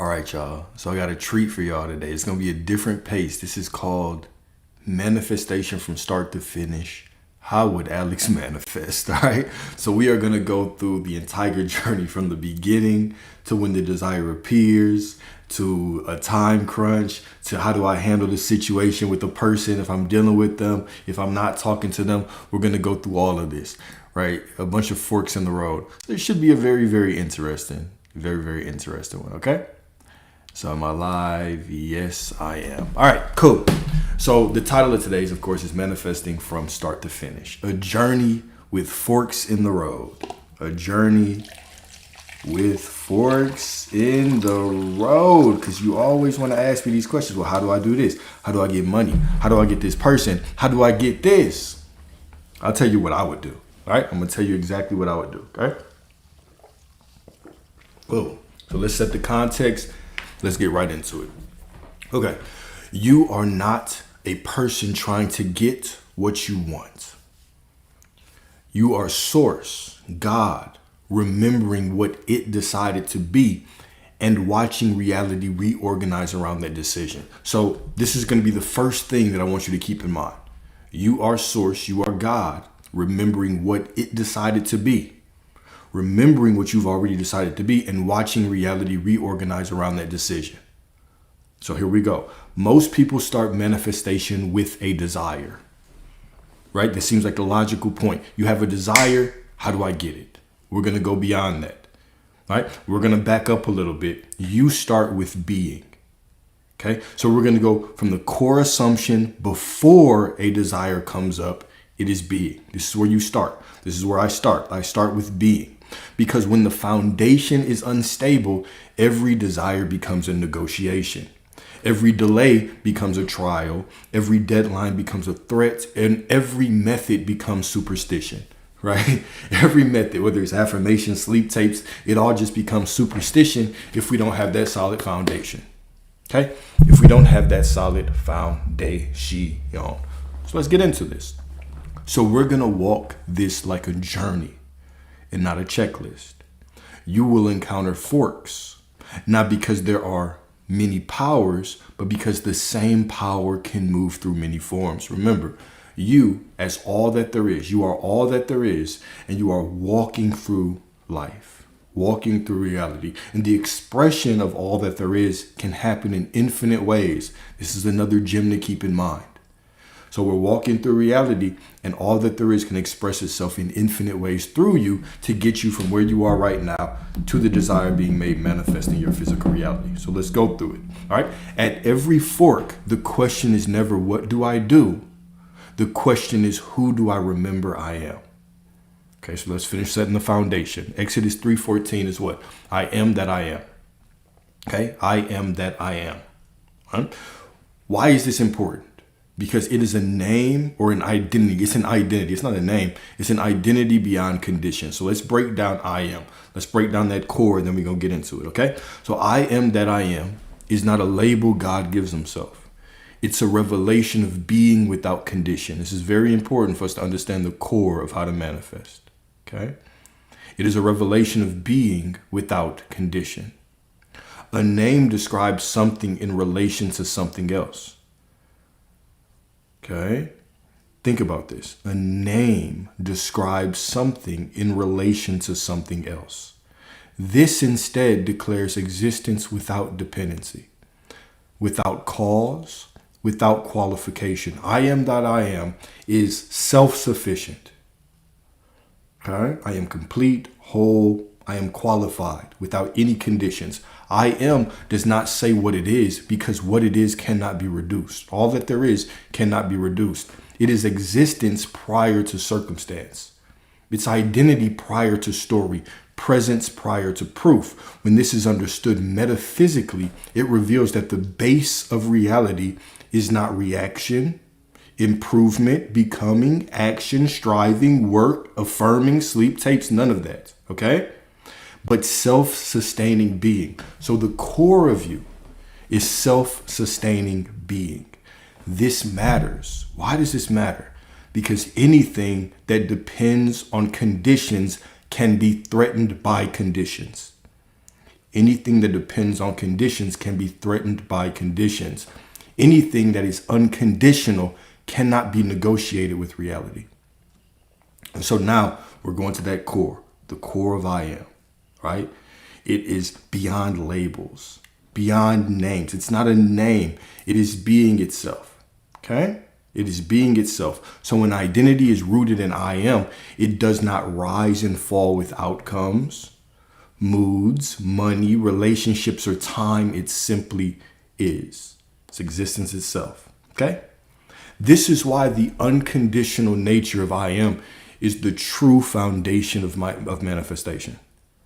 All right, y'all. So I got a treat for y'all today. It's going to be a different pace. This is called manifestation from start to finish. How would Alex manifest? All right. So we are going to go through the entire journey from the beginning to when the desire appears, to a time crunch, to how do I handle the situation with the person if I'm dealing with them, if I'm not talking to them. We're going to go through all of this, right? A bunch of forks in the road. This should be a very interesting one. Okay. So am I live? Yes, I am. All right, cool. So the title of today's, of course, is Manifesting from Start to Finish. A journey with forks in the road. A journey with forks in the road. Because you always want to ask me these questions. Well, how do I do this? How do I get money? How do I get this person? How do I get this? I'll tell you what I would do. All right, I'm going to tell you exactly what I would do. Okay. Cool. So let's set the context. Let's get right into it. Okay. You are not a person trying to get what you want. You are source, God, remembering what it decided to be and watching reality reorganize around that decision. So this is going to be the first thing that I want you to keep in mind. You are source, you are God, remembering what it decided to be. Remembering what you've already decided to be and watching reality reorganize around that decision. So here we go. Most people start manifestation with a desire, right? This seems like the logical point. You have a desire. How do I get it? We're going to go beyond that, right? We're going to back up a little bit. You start with being. Okay. So we're going to go from the core assumption before a desire comes up. It is being. This is where you start. This is where I start. I start with being. Because when the foundation is unstable, every desire becomes a negotiation. Every delay becomes a trial. Every deadline becomes a threat. And every method becomes superstition, right? Every method, whether it's affirmation, sleep tapes, it all just becomes superstition if we don't have that solid foundation. Okay? If we don't have that solid foundation. So let's get into this. So we're going to walk this like a journey and not a checklist. You will encounter forks, not because there are many powers, but because the same power can move through many forms. Remember, you as all that there is, you are all that there is, and you are walking through life, walking through reality. And the expression of all that there is can happen in infinite ways. This is another gem to keep in mind. So we're walking through reality, and all that there is can express itself in infinite ways through you to get you from where you are right now to the desire being made manifest in your physical reality. So let's go through it. All right. At every fork, the question is never, what do I do? The question is, who do I remember I am? Okay, so let's finish setting the foundation. Exodus 3:14 is what? I am that I am. Okay, I am that I am. All right? Why is this important? Because it is a name or an identity. It's an identity. It's not a name. It's an identity beyond condition. So let's break down I am. Let's break down that core, and then we're going to get into it, okay? So I am that I am is not a label God gives himself. It's a revelation of being without condition. This is very important for us to understand the core of how to manifest, okay? It is a revelation of being without condition. A name describes something in relation to something else. Okay, think about this. A name describes something in relation to something else. This instead declares existence without dependency, without cause, without qualification. I am that I am is self-sufficient. Okay, I am complete, whole, I am qualified without any conditions. I am does not say what it is because what it is cannot be reduced. All that there is cannot be reduced. It is existence prior to circumstance. It's identity prior to story, presence prior to proof. When this is understood metaphysically, it reveals that the base of reality is not reaction, improvement, becoming, action, striving, work, affirming, sleep tapes, none of that. Okay? But self-sustaining being. So the core of you is self-sustaining being. This matters. Why does this matter? Because anything that depends on conditions can be threatened by conditions. Anything that depends on conditions can be threatened by conditions. Anything that is unconditional cannot be negotiated with reality. And so now we're going to that core, the core of I am, right? It is beyond labels, beyond names. It's not a name. It is being itself, okay? It is being itself. So when identity is rooted in I am, it does not rise and fall with outcomes, moods, money, relationships, or time. It simply is. It's existence itself, okay? This is why the unconditional nature of I am is the true foundation of manifestation.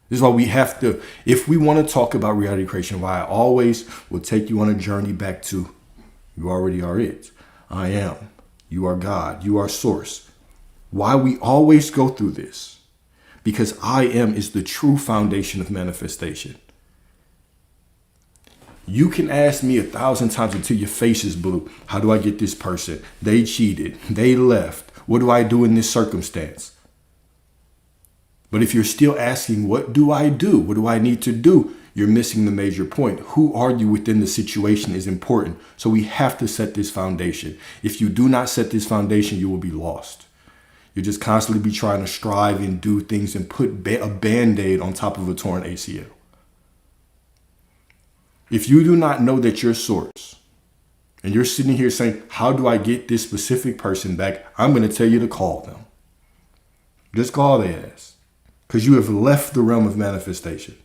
This is why we have to, if we want to talk about reality creation, why I always will take you on a journey back to you already are it. I am. You are God. You are source. Why we always go through this? Because I am is the true foundation of manifestation. You can ask me 1,000 times until your face is blue. How do I get this person? They cheated. They left. What do I do in this circumstance? But if you're still asking, what do I do? What do I need to do? You're missing the major point. Who are you within the situation is important. So we have to set this foundation. If you do not set this foundation, you will be lost. You'll just constantly be trying to strive and do things and put a Band-Aid on top of a torn ACL. If you do not know that you're source, and you're sitting here saying, how do I get this specific person back? I'm going to tell you to call them. Just call their ass. Because you have left the realm of manifestation.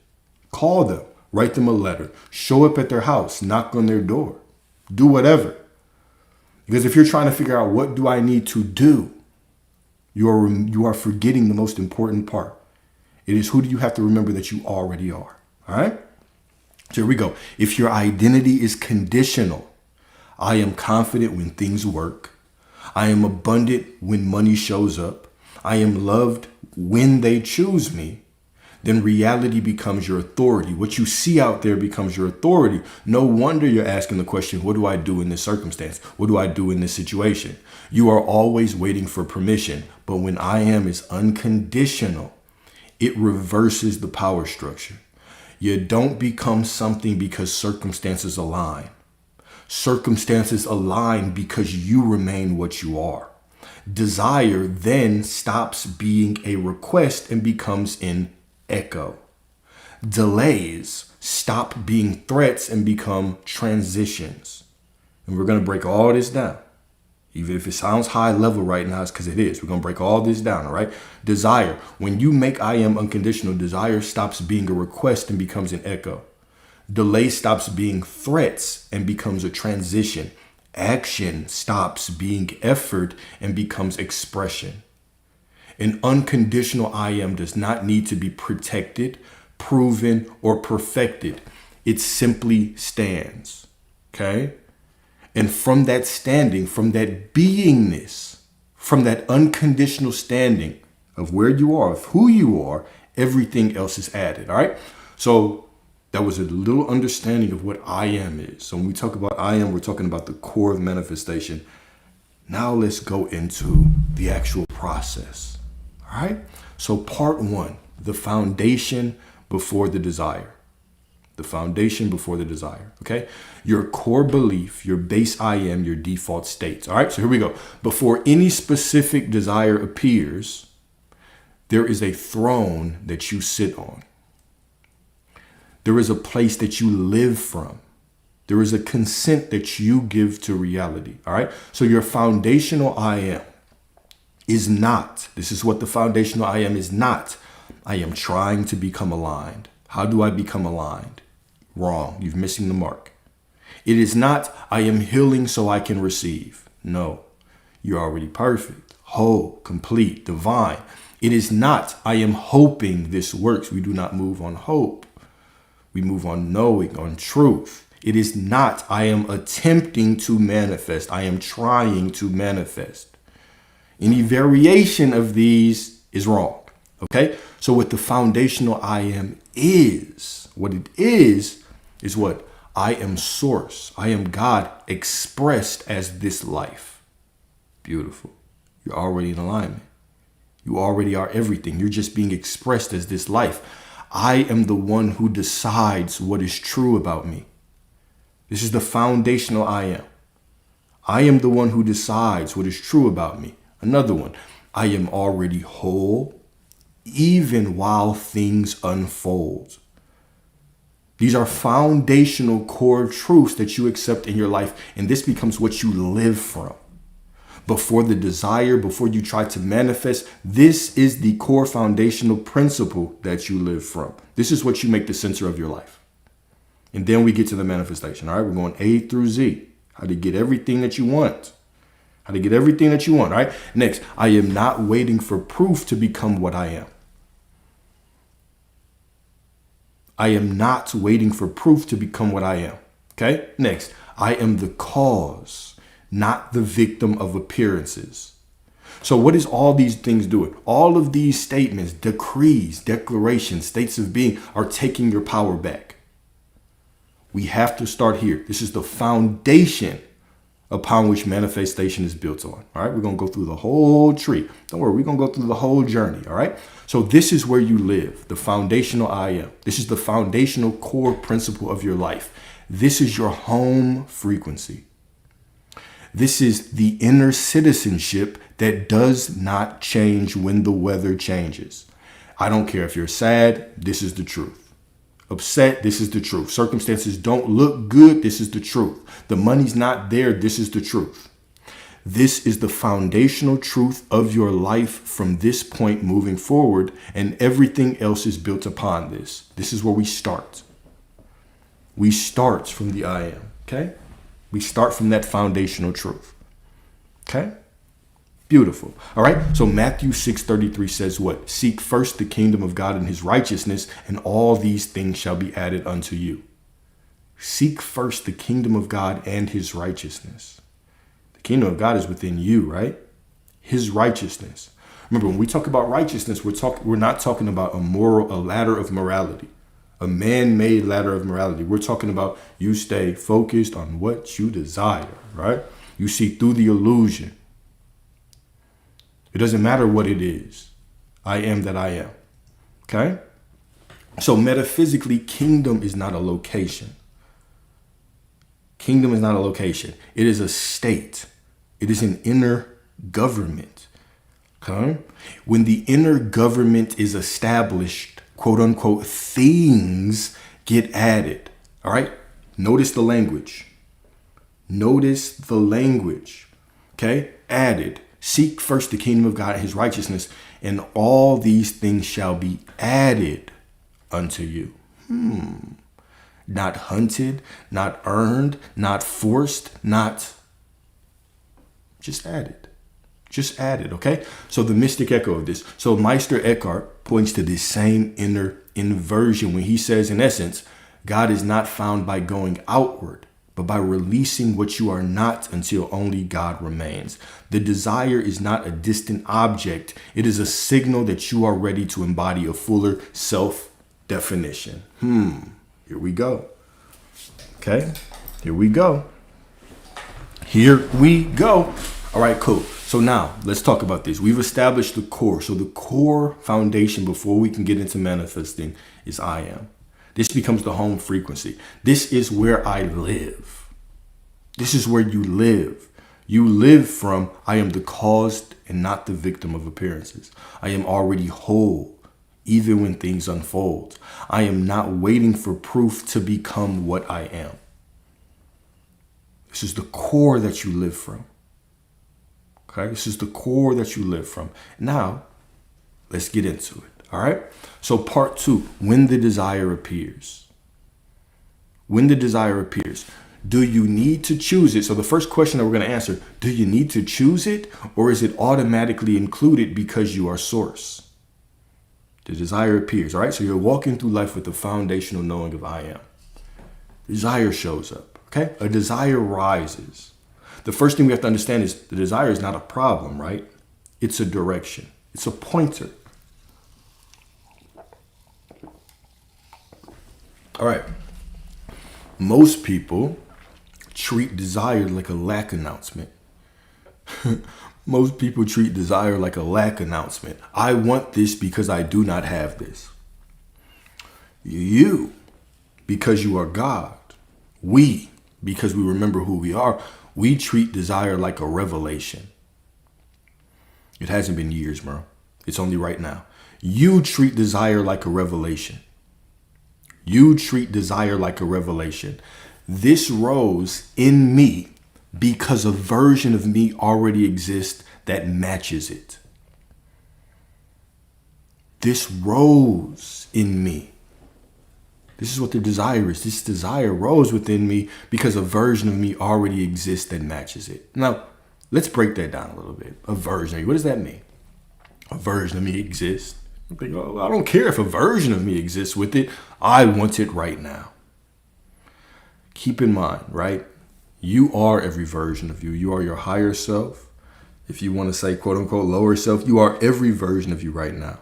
Call them. Write them a letter. Show up at their house. Knock on their door. Do whatever. Because if you're trying to figure out what do I need to do, you are forgetting the most important part. It is who do you have to remember that you already are. All right? So here we go. If your identity is conditional, I am confident when things work. I am abundant when money shows up. I am loved when they choose me. Then reality becomes your authority. What you see out there becomes your authority. No wonder you're asking the question, what do I do in this circumstance? What do I do in this situation? You are always waiting for permission. But when I am is unconditional, it reverses the power structure. You don't become something because circumstances align. Circumstances align because you remain what you are. Desire then stops being a request and becomes an echo. Delays stop being threats and become transitions. And we're going to break all this down. Even if it sounds high level right now, it's because it is. We're going to break all this down, all right? Desire. When you make I am unconditional, desire stops being a request and becomes an echo. Delay stops being threats and becomes a transition. Action stops being effort and becomes expression. An unconditional I am does not need to be protected, proven, or perfected. It simply stands, okay? And from that standing, from that beingness, from that unconditional standing of where you are, of who you are, everything else is added, all right? So that was a little understanding of what I am is. So when we talk about I am, we're talking about the core of manifestation. Now let's go into the actual process, all right? So part one, the foundation before the desire. The foundation before the desire, okay? Your core belief, your base I am, your default states. All right, so here we go. Before any specific desire appears, there is a throne that you sit on. There is a place that you live from. There is a consent that you give to reality, all right? So your foundational I am is not, this is what the foundational I am is not, I am trying to become aligned. How do I become aligned? Wrong. You're missing the mark. It is not, I am healing so I can receive. No, you're already perfect, whole, complete, divine. It is not, I am hoping this works. We do not move on hope. We move on knowing, on truth. It is not, I am attempting to manifest. I am trying to manifest. Any variation of these is wrong. Okay? So what the foundational I am is, what it is what? I am source. I am God expressed as this life. Beautiful. You're already in alignment. You already are everything. You're just being expressed as this life. I am the one who decides what is true about me. This is the foundational I am. I am the one who decides what is true about me. Another one, I am already whole, even while things unfold. These are foundational core truths that you accept in your life, and this becomes what you live from. Before the desire, before you try to manifest, this is the core foundational principle that you live from. This is what you make the center of your life. And then we get to the manifestation. All right, we're going A through Z. How to get everything that you want. How to get everything that you want. All right, next, I am not waiting for proof to become what I am. I am not waiting for proof to become what I am. Okay, next, I am the cause, not the victim of appearances. So what is all these things doing? All of these statements, decrees, declarations, states of being are taking your power back. We have to start here. This is the foundation upon which manifestation is built on. All right, we're going to go through the whole tree. Don't worry, we're going to go through the whole journey. All right, so this is where you live, the foundational I am. This is the foundational core principle of your life. This is your home frequency. This is the inner citizenship that does not change when the weather changes. I don't care if you're sad, this is the truth. Upset, this is the truth. Circumstances don't look good, this is the truth. The money's not there, this is the truth. This is the foundational truth of your life from this point moving forward, and everything else is built upon this. This is where we start. We start from the I am, okay? We start from that foundational truth. Okay? Beautiful. All right. So Matthew 6:33 says what? Seek first the kingdom of God and his righteousness, and all these things shall be added unto you. Seek first the kingdom of God and his righteousness. The kingdom of God is within you, right? His righteousness. Remember, when we talk about righteousness, we're not talking about a ladder of morality. A man-made ladder of morality. We're talking about you stay focused on what you desire, right? You see through the illusion. It doesn't matter what it is. I am that I am. Okay? So metaphysically, kingdom is not a location. Kingdom is not a location. It is a state. It is an inner government. Okay? When the inner government is established, quote unquote, things get added. All right. Notice the language. Notice the language. Okay. Added. Seek first the kingdom of God and his righteousness, and all these things shall be added unto you. Not hunted, not earned, not forced, not just added. Just added, okay? So the mystic echo of this. So Meister Eckhart points to this same inner inversion when he says, in essence, God is not found by going outward, but by releasing what you are not until only God remains. The desire is not a distant object. It is a signal that you are ready to embody a fuller self-definition. Here we go. Okay, here we go. Here we go. All right, cool. So now let's talk about this. We've established the core. So the core foundation before we can get into manifesting is I am. This becomes the home frequency. This is where I live. This is where you live. You live from I am the cause and not the victim of appearances. I am already whole, even when things unfold. I am not waiting for proof to become what I am. This is the core that you live from. Okay, this is the core that you live from. Now, let's get into it. All right. So part 2, when the desire appears. When the desire appears, do you need to choose it? So the first question that we're going to answer, do you need to choose it, or is it automatically included because you are source? The desire appears. All right. So you're walking through life with the foundational knowing of I am. Desire shows up. Okay. A desire rises. The first thing we have to understand is the desire is not a problem, right? It's a direction. It's a pointer. All right. Most people treat desire like a lack announcement. Most people treat desire like a lack announcement. I want this because I do not have this. You, because you are God. We, because we remember who we are, we treat desire like a revelation. It hasn't been years, bro. It's only right now. You treat desire like a revelation. You treat desire like a revelation. This rose in me because a version of me already exists that matches it. This rose in me. This is what the desire is. This desire rose within me because a version of me already exists that matches it. Now, let's break that down a little bit. A version of me. What does that mean? A version of me exists. I'm thinking, oh, I don't care if a version of me exists with it. I want it right now. Keep in mind, right? You are every version of you. You are your higher self. If you want to say, quote unquote, lower self, you are every version of you right now.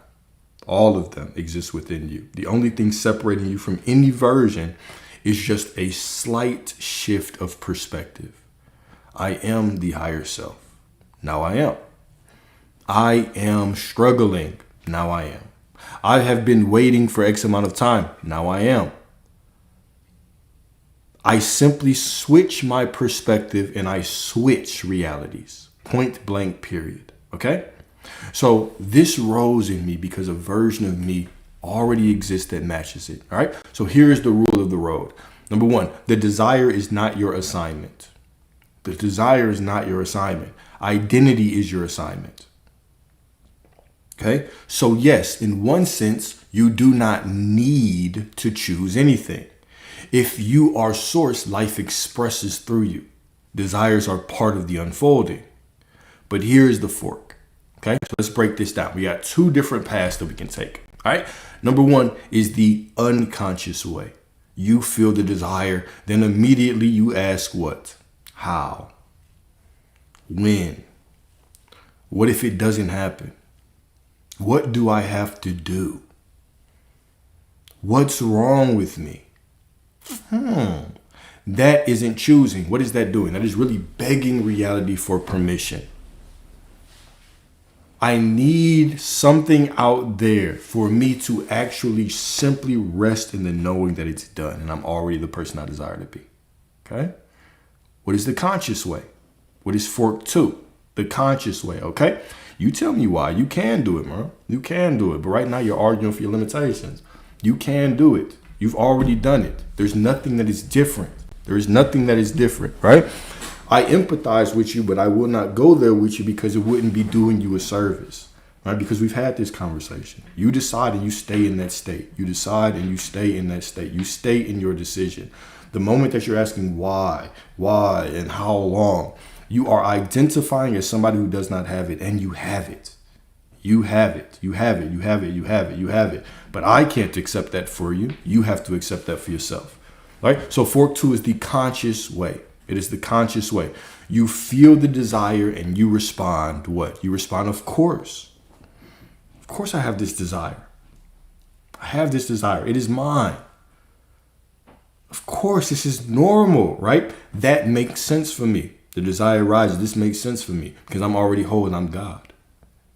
All of them exist within you. The only thing separating you from any version is just a slight shift of perspective. I am the higher self. Now I am. I am struggling. Now I am. I have been waiting for X amount of time. Now I am. I simply switch my perspective and I switch realities. Point blank, period. Okay? So this rose in me because a version of me already exists that matches it. All right. So here's the rule of the road. Number one, the desire is not your assignment. The desire is not your assignment. Identity is your assignment. Okay. So yes, in one sense, you do not need to choose anything. If you are source, life expresses through you. Desires are part of the unfolding. But here's the fork. Okay, so let's break this down. We got two different paths that we can take. All right. Number one is the unconscious way. You feel the desire, then immediately you ask what? How? When? What if it doesn't happen? What do I have to do? What's wrong with me? That isn't choosing. What is that doing? That is really begging reality for permission. I need something out there for me to actually simply rest in the knowing that it's done and I'm already the person I desire to be. Okay? What is the conscious way? What is fork two? The conscious way, okay? You tell me why. You can do it, bro. You can do it. But right now you're arguing for your limitations. You can do it. You've already done it. There's nothing that is different. There is nothing that is different, right? I empathize with you, but I will not go there with you because it wouldn't be doing you a service, right? Because we've had this conversation. You decide and you stay in that state. You decide and you stay in that state. You stay in your decision. The moment that you're asking why, and how long, you are identifying as somebody who does not have it, and you have it. You have it. You have it. You have it. You have it. You have it. But I can't accept that for you. You have to accept that for yourself, right? So fork two is the conscious way. It is the conscious way. You feel the desire and you respond what? You respond, of course. Of course I have this desire. I have this desire. It is mine. Of course, this is normal, right? That makes sense for me. The desire rises. This makes sense for me because I'm already whole and I'm God.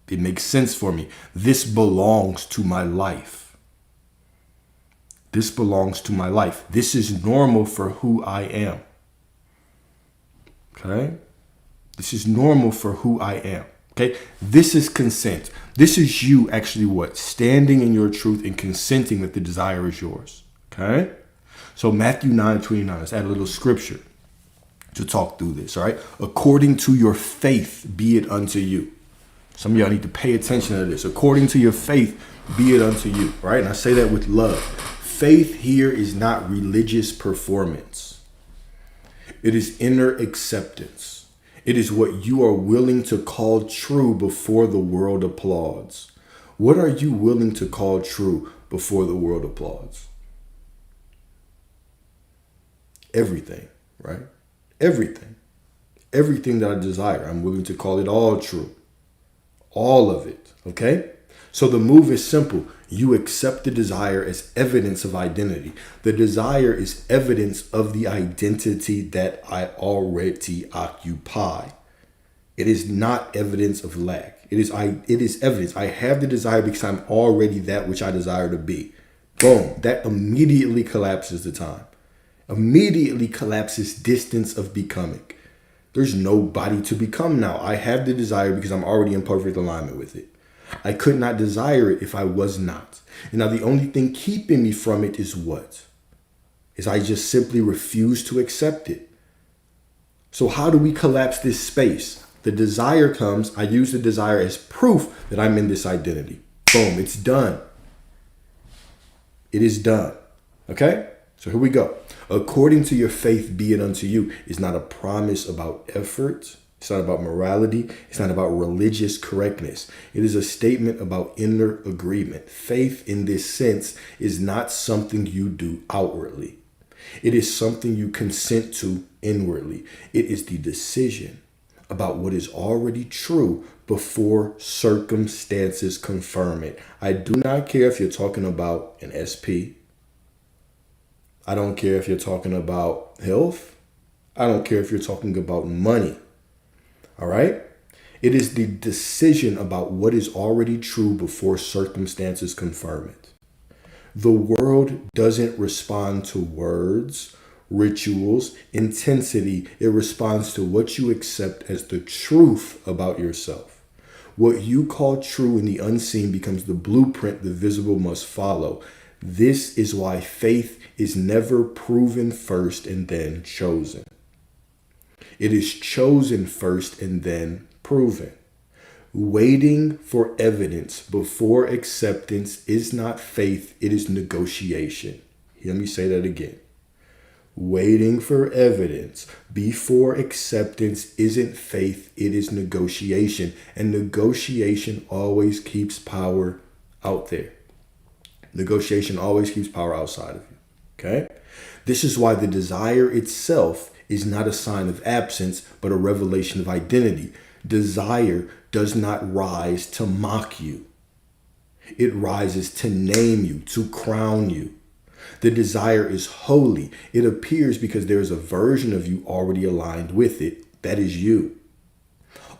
It makes sense for me. This belongs to my life. This belongs to my life. This is normal for who I am. Okay? This is normal for who I am. Okay? This is consent. This is you actually what? Standing in your truth and consenting that the desire is yours. Okay? So Matthew 9:29. Let's add a little scripture to talk through this. All right? According to your faith, be it unto you. Some of y'all need to pay attention to this. According to your faith, be it unto you. Right? And I say that with love. Faith here is not religious performance. It is inner acceptance. It is what you are willing to call true before the world applauds. What are you willing to call true before the world applauds? Everything, right? Everything. Everything that I desire, I'm willing to call it all true. All of it, okay? So the move is simple. You accept the desire as evidence of identity. The desire is evidence of the identity that I already occupy. It is not evidence of lack. It is evidence. I have the desire because I'm already that which I desire to be. Boom. That immediately collapses the time. Immediately collapses distance of becoming. There's nobody to become now. I have the desire because I'm already in perfect alignment with it. I could not desire it if I was not. And now the only thing keeping me from it is what? Is I just simply refuse to accept it. So how do we collapse this space? The desire comes, I use the desire as proof that I'm in this identity. Boom, it's done. It is done. Okay? So here we go. According to your faith, be it unto you is not a promise about effort. It's not about morality. It's not about religious correctness. It is a statement about inner agreement. Faith in this sense is not something you do outwardly. It is something you consent to inwardly. It is the decision about what is already true before circumstances confirm it. I do not care if you're talking about an SP. I don't care if you're talking about health. I don't care if you're talking about money. All right? It is the decision about what is already true before circumstances confirm it. The world doesn't respond to words, rituals, intensity. It responds to what you accept as the truth about yourself. What you call true in the unseen becomes the blueprint the visible must follow. This is why faith is never proven first and then chosen. It is chosen first and then proven. Waiting for evidence before acceptance is not faith, it is negotiation. Let me say that again. Waiting for evidence before acceptance isn't faith, it is negotiation. And negotiation always keeps power out there. Negotiation always keeps power outside of you. Okay? This is why the desire itself is not a sign of absence, but a revelation of identity. Desire does not rise to mock you. It rises to name you, to crown you. The desire is holy. It appears because there is a version of you already aligned with it. That is you.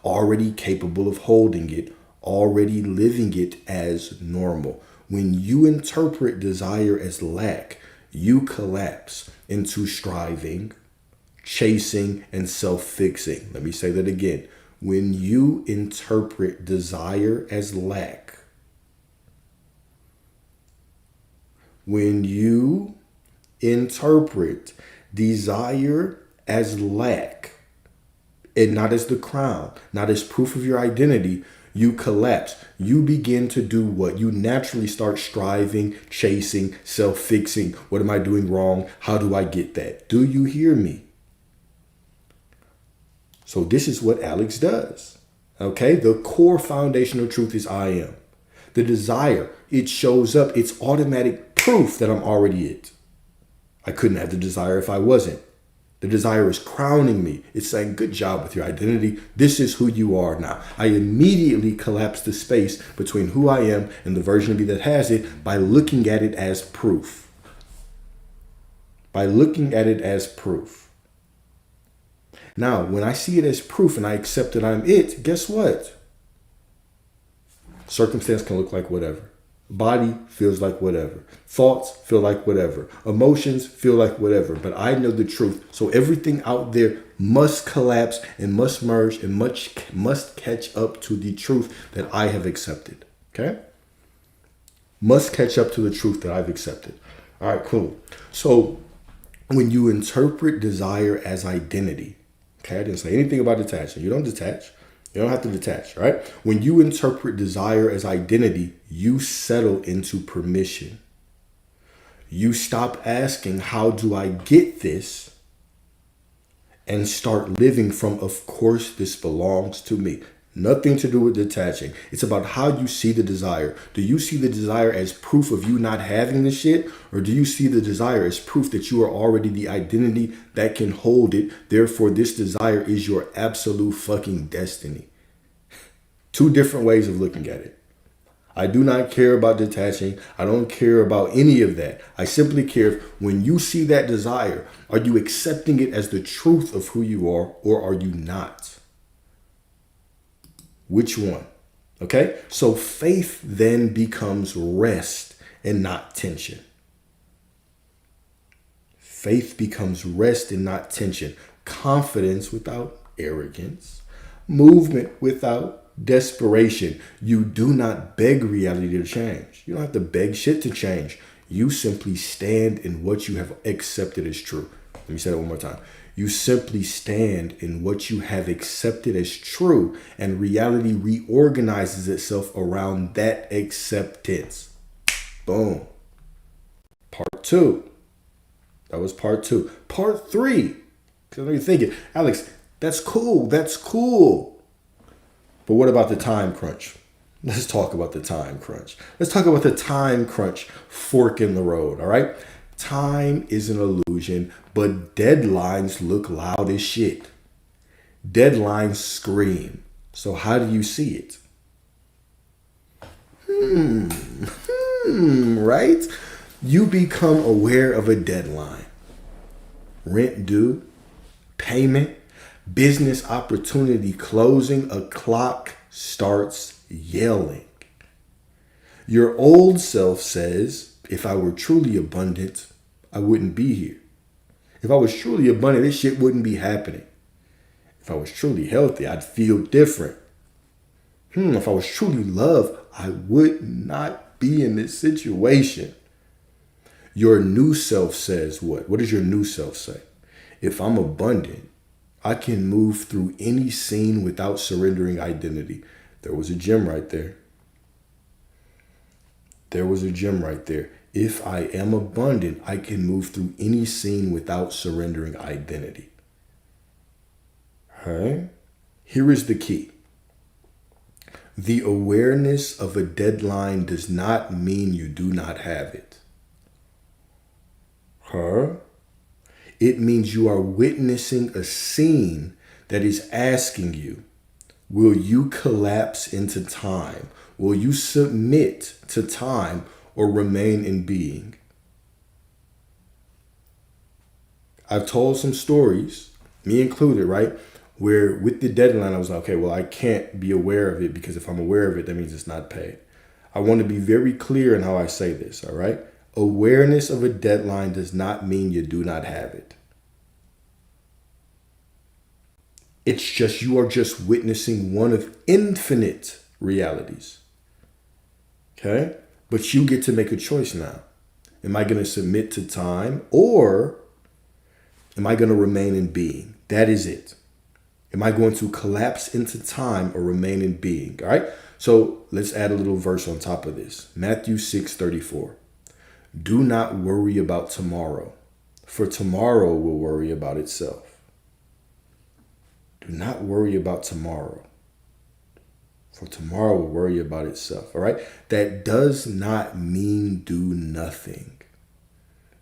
Already capable of holding it, already living it as normal. When you interpret desire as lack, you collapse into striving, chasing, and self-fixing. Let me say that again. When you interpret desire as lack, when you interpret desire as lack, and not as the crown, not as proof of your identity, you collapse. You begin to do what? You naturally start striving, chasing, self-fixing. What am I doing wrong? How do I get that? Do you hear me? So this is what Alex does. Okay? The core foundational truth is I am. The desire, it shows up. It's automatic proof that I'm already it. I couldn't have the desire if I wasn't. The desire is crowning me. It's saying, good job with your identity. This is who you are now. I immediately collapse the space between who I am and the version of me that has it by looking at it as proof. By looking at it as proof. Now, when I see it as proof and I accept that I'm it, guess what? Circumstance can look like whatever. Body feels like whatever. Thoughts feel like whatever. Emotions feel like whatever. But I know the truth. So everything out there must collapse and must merge and must catch up to the truth that I have accepted. Okay? Must catch up to the truth that I've accepted. All right, cool. So when you interpret desire as identity, okay, I didn't say anything about detaching. You don't detach. You don't have to detach, right? When you interpret desire as identity, you settle into permission. You stop asking, how do I get this? And start living from, of course, this belongs to me. Nothing to do with detaching. It's about how you see the desire. Do you see the desire as proof of you not having the shit? Or do you see the desire as proof that you are already the identity that can hold it? Therefore, this desire is your absolute fucking destiny. Two different ways of looking at it. I do not care about detaching. I don't care about any of that. I simply care if when you see that desire, are you accepting it as the truth of who you are or are you not? Which one? Okay? So faith then becomes rest and not tension. Faith becomes rest and not tension. Confidence without arrogance. Movement without desperation. You do not beg reality to change. You don't have to beg shit to change. You simply stand in what you have accepted as true. Let me say that one more time. You simply stand in what you have accepted as true, and reality reorganizes itself around that acceptance. Boom. Part 2. That was part 2. Part 3. Because I know you're thinking, Alex, that's cool. That's cool. But what about the time crunch? Let's talk about the time crunch. Let's talk about the time crunch fork in the road, all right? Time is an illusion, but deadlines look loud as shit. Deadlines scream. So how do you see it? Right? You become aware of a deadline. Rent due, payment, business opportunity closing, a clock starts yelling. Your old self says, if I were truly abundant, I wouldn't be here. If I was truly abundant, this shit wouldn't be happening. If I was truly healthy, I'd feel different. If I was truly loved, I would not be in this situation. Your new self says what? What does your new self say? If I'm abundant, I can move through any scene without surrendering identity. There was a gem right there. There was a gem right there. If I am abundant, I can move through any scene without surrendering identity. All right? Here is the key. The awareness of a deadline does not mean you do not have it. It means you are witnessing a scene that is asking you, will you collapse into time? Will you submit to time or remain in being? I've told some stories, me included, right? Where with the deadline, I was like, okay, well, I can't be aware of it because if I'm aware of it, that means it's not paid. I want to be very clear in how I say this, all right? Awareness of a deadline does not mean you do not have it. It's just you are just witnessing one of infinite realities. Okay? But you get to make a choice now. Am I going to submit to time or am I going to remain in being? That is it. Am I going to collapse into time or remain in being? All right? So let's add a little verse on top of this. Matthew 6:34. Do not worry about tomorrow, for tomorrow will worry about itself. Do not worry about tomorrow, for tomorrow will worry about itself. All right? That does not mean do nothing.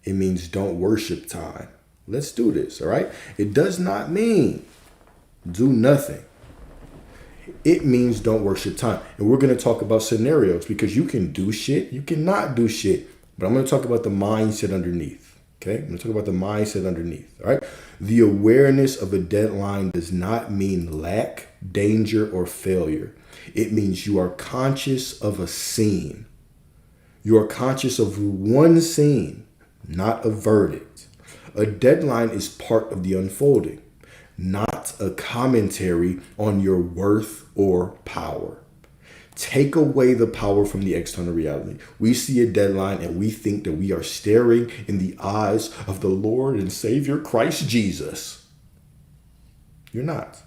It means don't worship time. Let's do this. All right? It does not mean do nothing. It means don't worship time. And we're going to talk about scenarios because you can do shit, you cannot do shit. But I'm going to talk about the mindset underneath. Okay? I'm going to talk about the mindset underneath. All right? The awareness of a deadline does not mean lack, danger, or failure. It means you are conscious of a scene. You are conscious of one scene, not a verdict. A deadline is part of the unfolding, not a commentary on your worth or power. Take away the power from the external reality. We see a deadline and we think that we are staring in the eyes of the Lord and Savior Christ Jesus. You're not.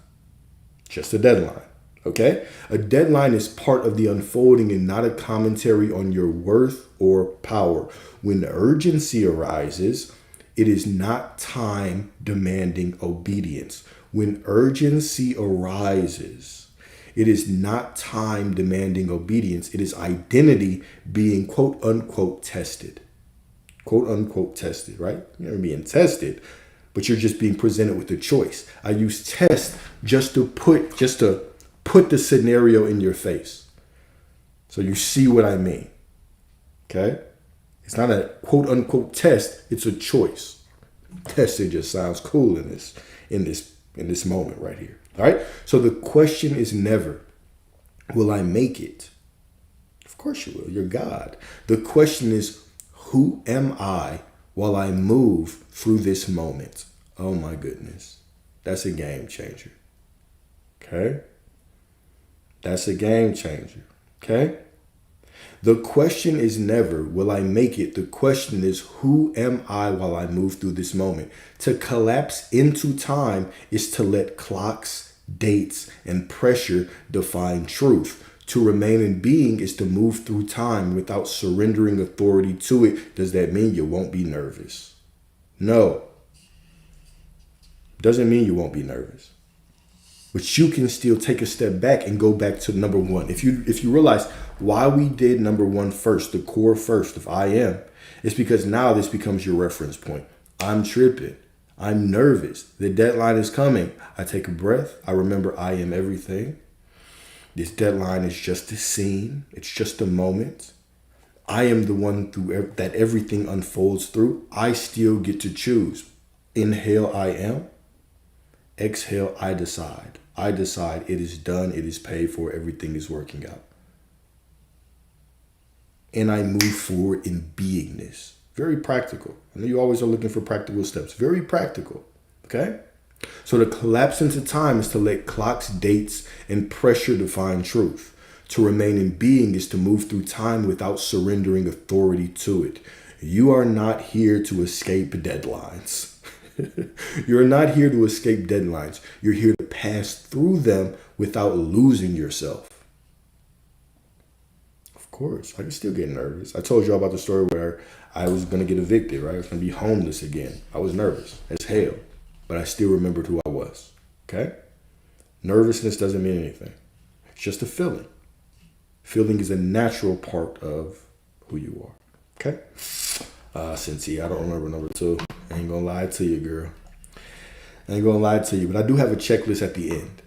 Just a deadline. Okay? A deadline is part of the unfolding and not a commentary on your worth or power. When urgency arises, it is not time demanding obedience. When urgency arises, it is not time demanding obedience. It is identity being quote unquote tested. Quote unquote tested, right? You're not being tested, but you're just being presented with a choice. I use test just to put the scenario in your face. So you see what I mean. Okay? It's not a quote unquote test, it's a choice. Tested just sounds cool in this moment right here. All right. So the question is never, will I make it? Of course you will. You're God. The question is, who am I while I move through this moment? Oh my goodness. That's a game changer. Okay? That's a game changer. Okay? The question is never, will I make it? The question is, who am I while I move through this moment? To collapse into time is to let clocks, dates, and pressure define truth. To remain in being is to move through time without surrendering authority to it. Does that mean you won't be nervous? No. Doesn't mean you won't be nervous. But you can still take a step back and go back to number one. If you realize why we did number one first, the core first of I am, it's because now this becomes your reference point. I'm tripping. I'm nervous. The deadline is coming. I take a breath. I remember I am everything. This deadline is just a scene. It's just a moment. I am the one through that everything unfolds through. I still get to choose. Inhale, I am. Exhale, I decide. I decide it is done. It is paid for. Everything is working out. And I move forward in beingness. Very practical. I know you always are looking for practical steps. Very practical. Okay? So to collapse into time is to let clocks, dates, and pressure define truth. To remain in being is to move through time without surrendering authority to it. You are not here to escape deadlines. You're not here to escape deadlines. You're here to pass through them without losing yourself. Of course, I can still get nervous. I told you all about the story where I was going to get evicted, right? I was going to be homeless again. I was nervous as hell, but I still remembered who I was. Okay? Nervousness doesn't mean anything. It's just a feeling. Feeling is a natural part of who you are. Okay? Cincy, I don't remember number 2. I ain't gonna lie to you, girl. I ain't gonna lie to you, but I do have a checklist at the end.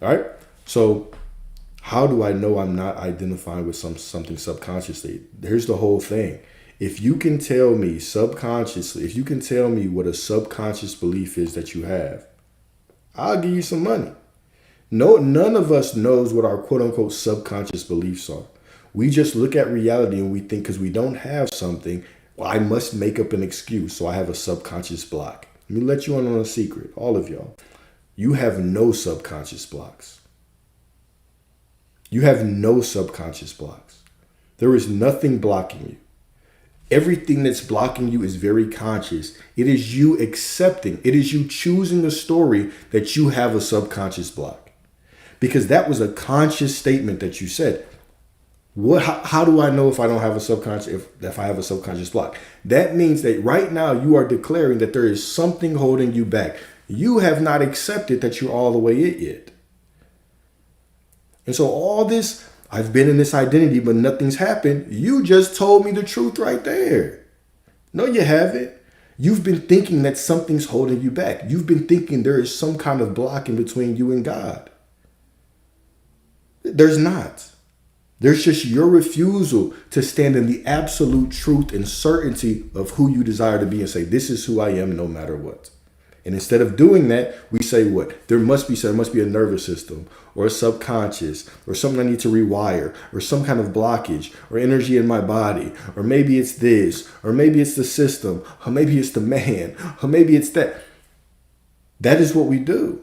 All right? So how do I know I'm not identifying with something subconsciously? Here's the whole thing. If you can tell me subconsciously, if you can tell me what a subconscious belief is that you have, I'll give you some money. No, none of us knows what our quote unquote subconscious beliefs are. We just look at reality and we think because we don't have something, well, I must make up an excuse. So I have a subconscious block. Let me let you in on a secret, all of y'all. You have no subconscious blocks. You have no subconscious blocks. There is nothing blocking you. Everything that's blocking you is very conscious. It is you accepting. It is you choosing a story that you have a subconscious block. Because that was a conscious statement that you said. How do I know if I don't have a subconscious, if I have a subconscious block? That means that right now you are declaring that there is something holding you back. You have not accepted that you're all the way it yet. And so all this, I've been in this identity, but nothing's happened. You just told me the truth right there. No, you haven't. You've been thinking that something's holding you back. You've been thinking there is some kind of block in between you and God. There's not. There's just your refusal to stand in the absolute truth and certainty of who you desire to be and say, this is who I am no matter what. And instead of doing that, we say what? There must be a nervous system or a subconscious or something I need to rewire or some kind of blockage or energy in my body. Or maybe it's this, or maybe it's the system, or maybe it's the man, or maybe it's that. That is what we do.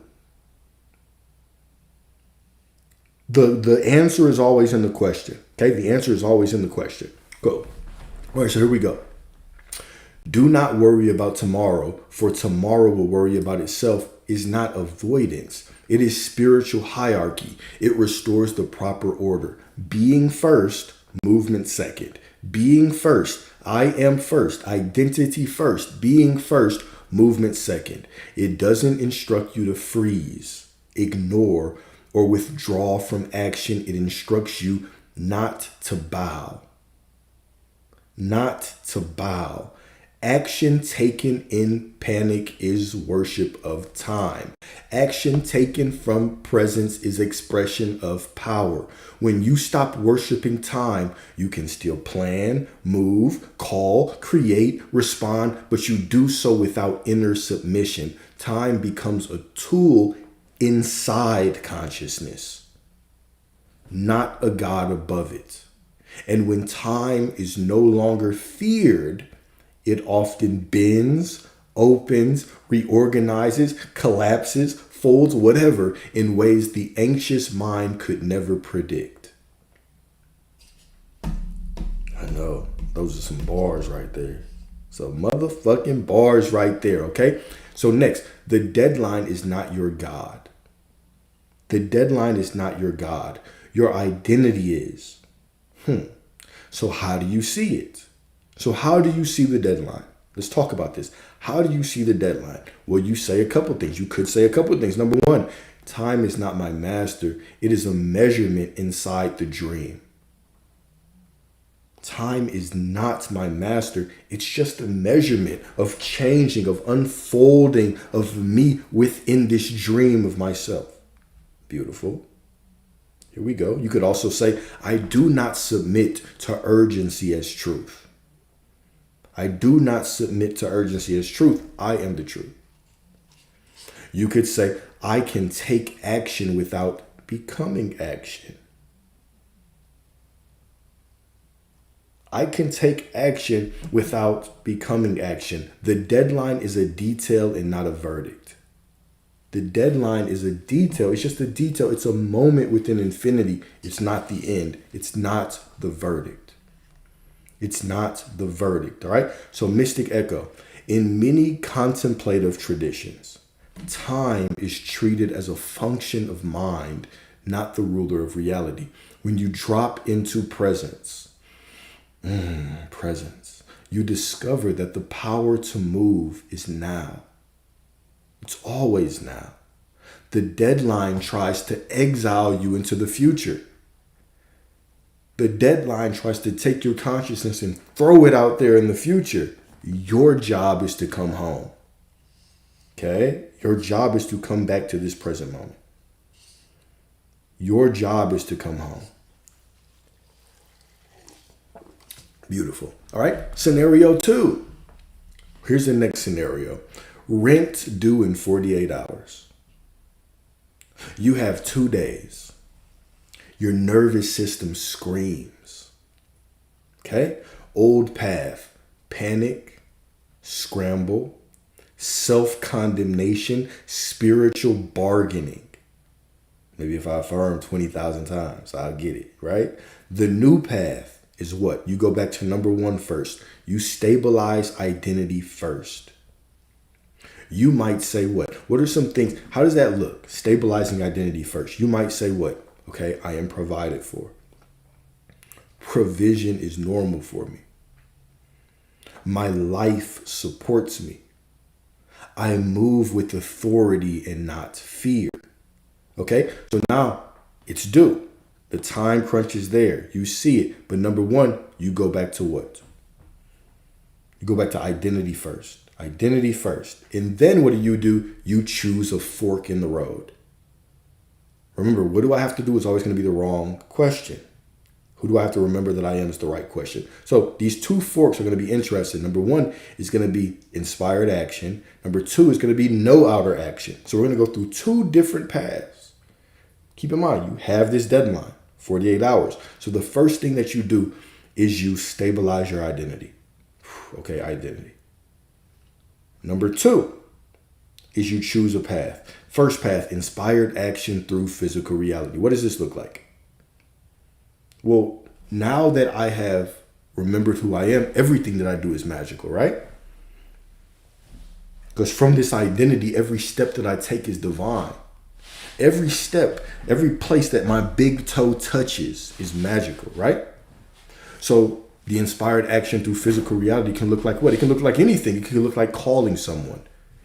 The answer is always in the question. Okay, the answer is always in the question. Go. All right, so here we go. Do not worry about tomorrow, for tomorrow will worry about itself is not avoidance. It is spiritual hierarchy. It restores the proper order. Being first, movement second. Being first, I am first. Identity first. Being first, movement second. It doesn't instruct you to freeze, ignore, or withdraw from action. It instructs you not to bow. Not to bow. Action taken in panic is worship of time. Action taken from presence is expression of power. When you stop worshiping time, you can still plan, move, call, create, respond, but you do so without inner submission. Time becomes a tool inside consciousness, not a God above it. And when time is no longer feared, it often bends, opens, reorganizes, collapses, folds, whatever, in ways the anxious mind could never predict. I know, those are some bars right there. Some motherfucking bars right there, okay? So next, the deadline is not your God. The deadline is not your God. Your identity is. So how do you see it? So how do you see the deadline? Let's talk about this. How do you see the deadline? Well, you say a couple things. You could say a couple things. Number one, time is not my master. It is a measurement inside the dream. Time is not my master. It's just a measurement of changing, of unfolding of me within this dream of myself. Beautiful. Here we go. You could also say, I do not submit to urgency as truth. I do not submit to urgency as truth. I am the truth. You could say, I can take action without becoming action. I can take action without becoming action. The deadline is a detail and not a verdict. The deadline is a detail. It's just a detail. It's a moment within infinity. It's not the end. It's not the verdict. It's not the verdict. All right. So Mystic Echo. In many contemplative traditions, time is treated as a function of mind, not the ruler of reality. When you drop into presence, you discover that the power to move is now. It's always now. The deadline tries to exile you into the future. The deadline tries to take your consciousness and throw it out there in the future. Your job is to come home. Okay? Your job is to come back to this present moment. Your job is to come home. Beautiful. All right. Scenario 2. Here's the next scenario. Rent due in 48 hours. You have 2 days. Your nervous system screams. Okay. Old path. Panic. Scramble. Self-condemnation. Spiritual bargaining. Maybe if I affirm 20,000 times, I'll get it. Right. The new path is what? You go back to number 1 first. You stabilize identity first. You might say what? What are some things? How does that look? Stabilizing identity first. You might say what? Okay, I am provided for. Provision is normal for me. My life supports me. I move with authority and not fear. Okay, so now it's due. The time crunch is there. You see it. But number 1, you go back to what? You go back to identity first. Identity first. And then what do? You choose a fork in the road. Remember, what do I have to do is always going to be the wrong question. Who do I have to remember that I am is the right question. So these 2 forks are going to be interesting. Number 1 is going to be inspired action. Number 2 is going to be no outer action. So we're going to go through 2 different paths. Keep in mind, you have this deadline, 48 hours. So the first thing that you do is you stabilize your identity. Okay, identity. Number 2 is you choose a path. First path, inspired action through physical reality. What does this look like? Well, now that I have remembered who I am, everything that I do is magical, right? Because from this identity, every step that I take is divine. Every step, every place that my big toe touches is magical, right? So the inspired action through physical reality can look like what? It can look like anything. It can look like calling someone,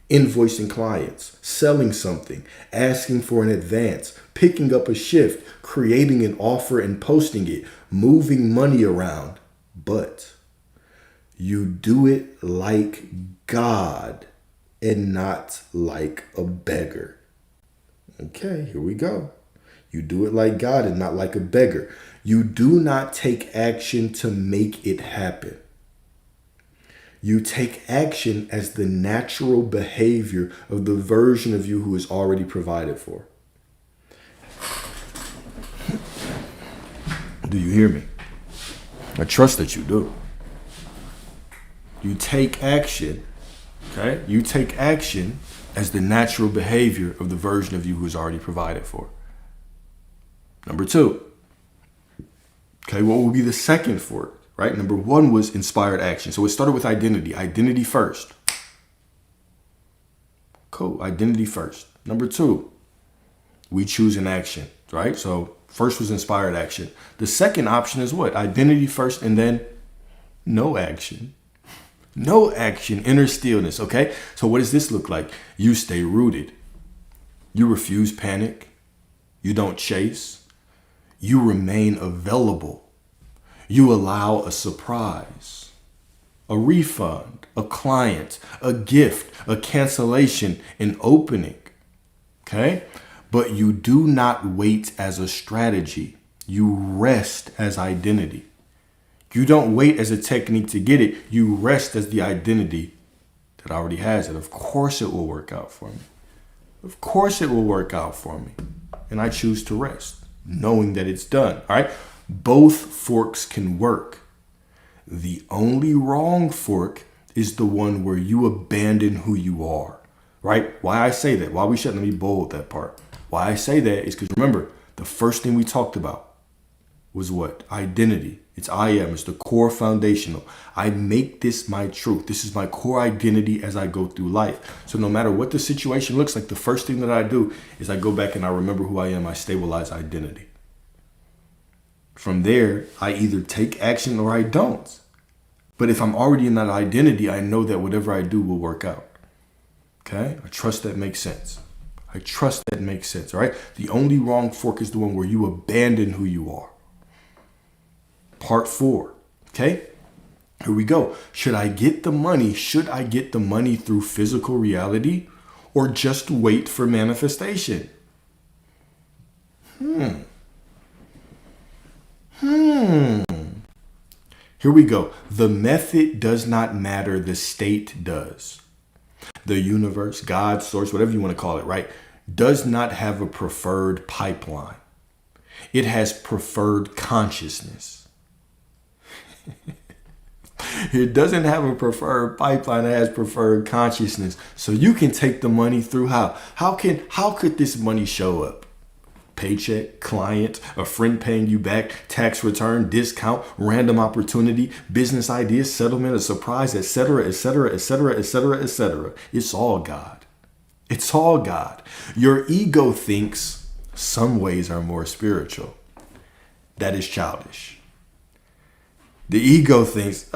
invoicing clients, selling something, asking for an advance, picking up a shift, creating an offer and posting it, moving money around. But you do it like God and not like a beggar. Okay, here we go. You do it like God and not like a beggar. You do not take action to make it happen. You take action as the natural behavior of the version of you who is already provided for. Do you hear me? I trust that you do. You take action, okay? You take action as the natural behavior of the version of you who is already provided for. Number two, okay, what will be the second for it, right? Number one was inspired action. So it started with identity. Identity first. Cool, identity first. Number two, we choose an action, right? So first was inspired action. The second option is what? Identity first and then no action. No action, inner stillness, okay? So what does this look like? You stay rooted. You refuse panic. You don't chase. You remain available. You allow a surprise, a refund, a client, a gift, a cancellation, an opening, okay? But you do not wait as a strategy. You rest as identity. You don't wait as a technique to get it. You rest as the identity that already has it. Of course it will work out for me. Of course it will work out for me. And I choose to rest, knowing that it's done. All right. Both forks can work. The only wrong fork is the one where you abandon who you are. Right? Why I say that, why we shouldn't be bold that part. Why I say that is because remember, the first thing we talked about was what? Identity. It's I am. It's the core foundational. I make this my truth. This is my core identity as I go through life. So no matter what the situation looks like, the first thing that I do is I go back and I remember who I am. I stabilize identity. From there, I either take action or I don't. But if I'm already in that identity, I know that whatever I do will work out. Okay? I trust that makes sense. I trust that makes sense. All right? The only wrong fork is the one where you abandon who you are. Part 4. Okay? Here we go. Should I get the money? Should I get the money through physical reality or just wait for manifestation? Here we go. The method does not matter. The state does. The universe, God, source, whatever you want to call it, right, does not have a preferred pipeline. It has preferred consciousness. It doesn't have a preferred pipeline. It has preferred consciousness. So you can take the money through how? How could this money show up? Paycheck, client, a friend paying you back, tax return, discount, random opportunity, business idea, settlement, a surprise, etc., etc., etc., etc., etc. It's all God. It's all God. Your ego thinks some ways are more spiritual. That is childish. The ego thinks,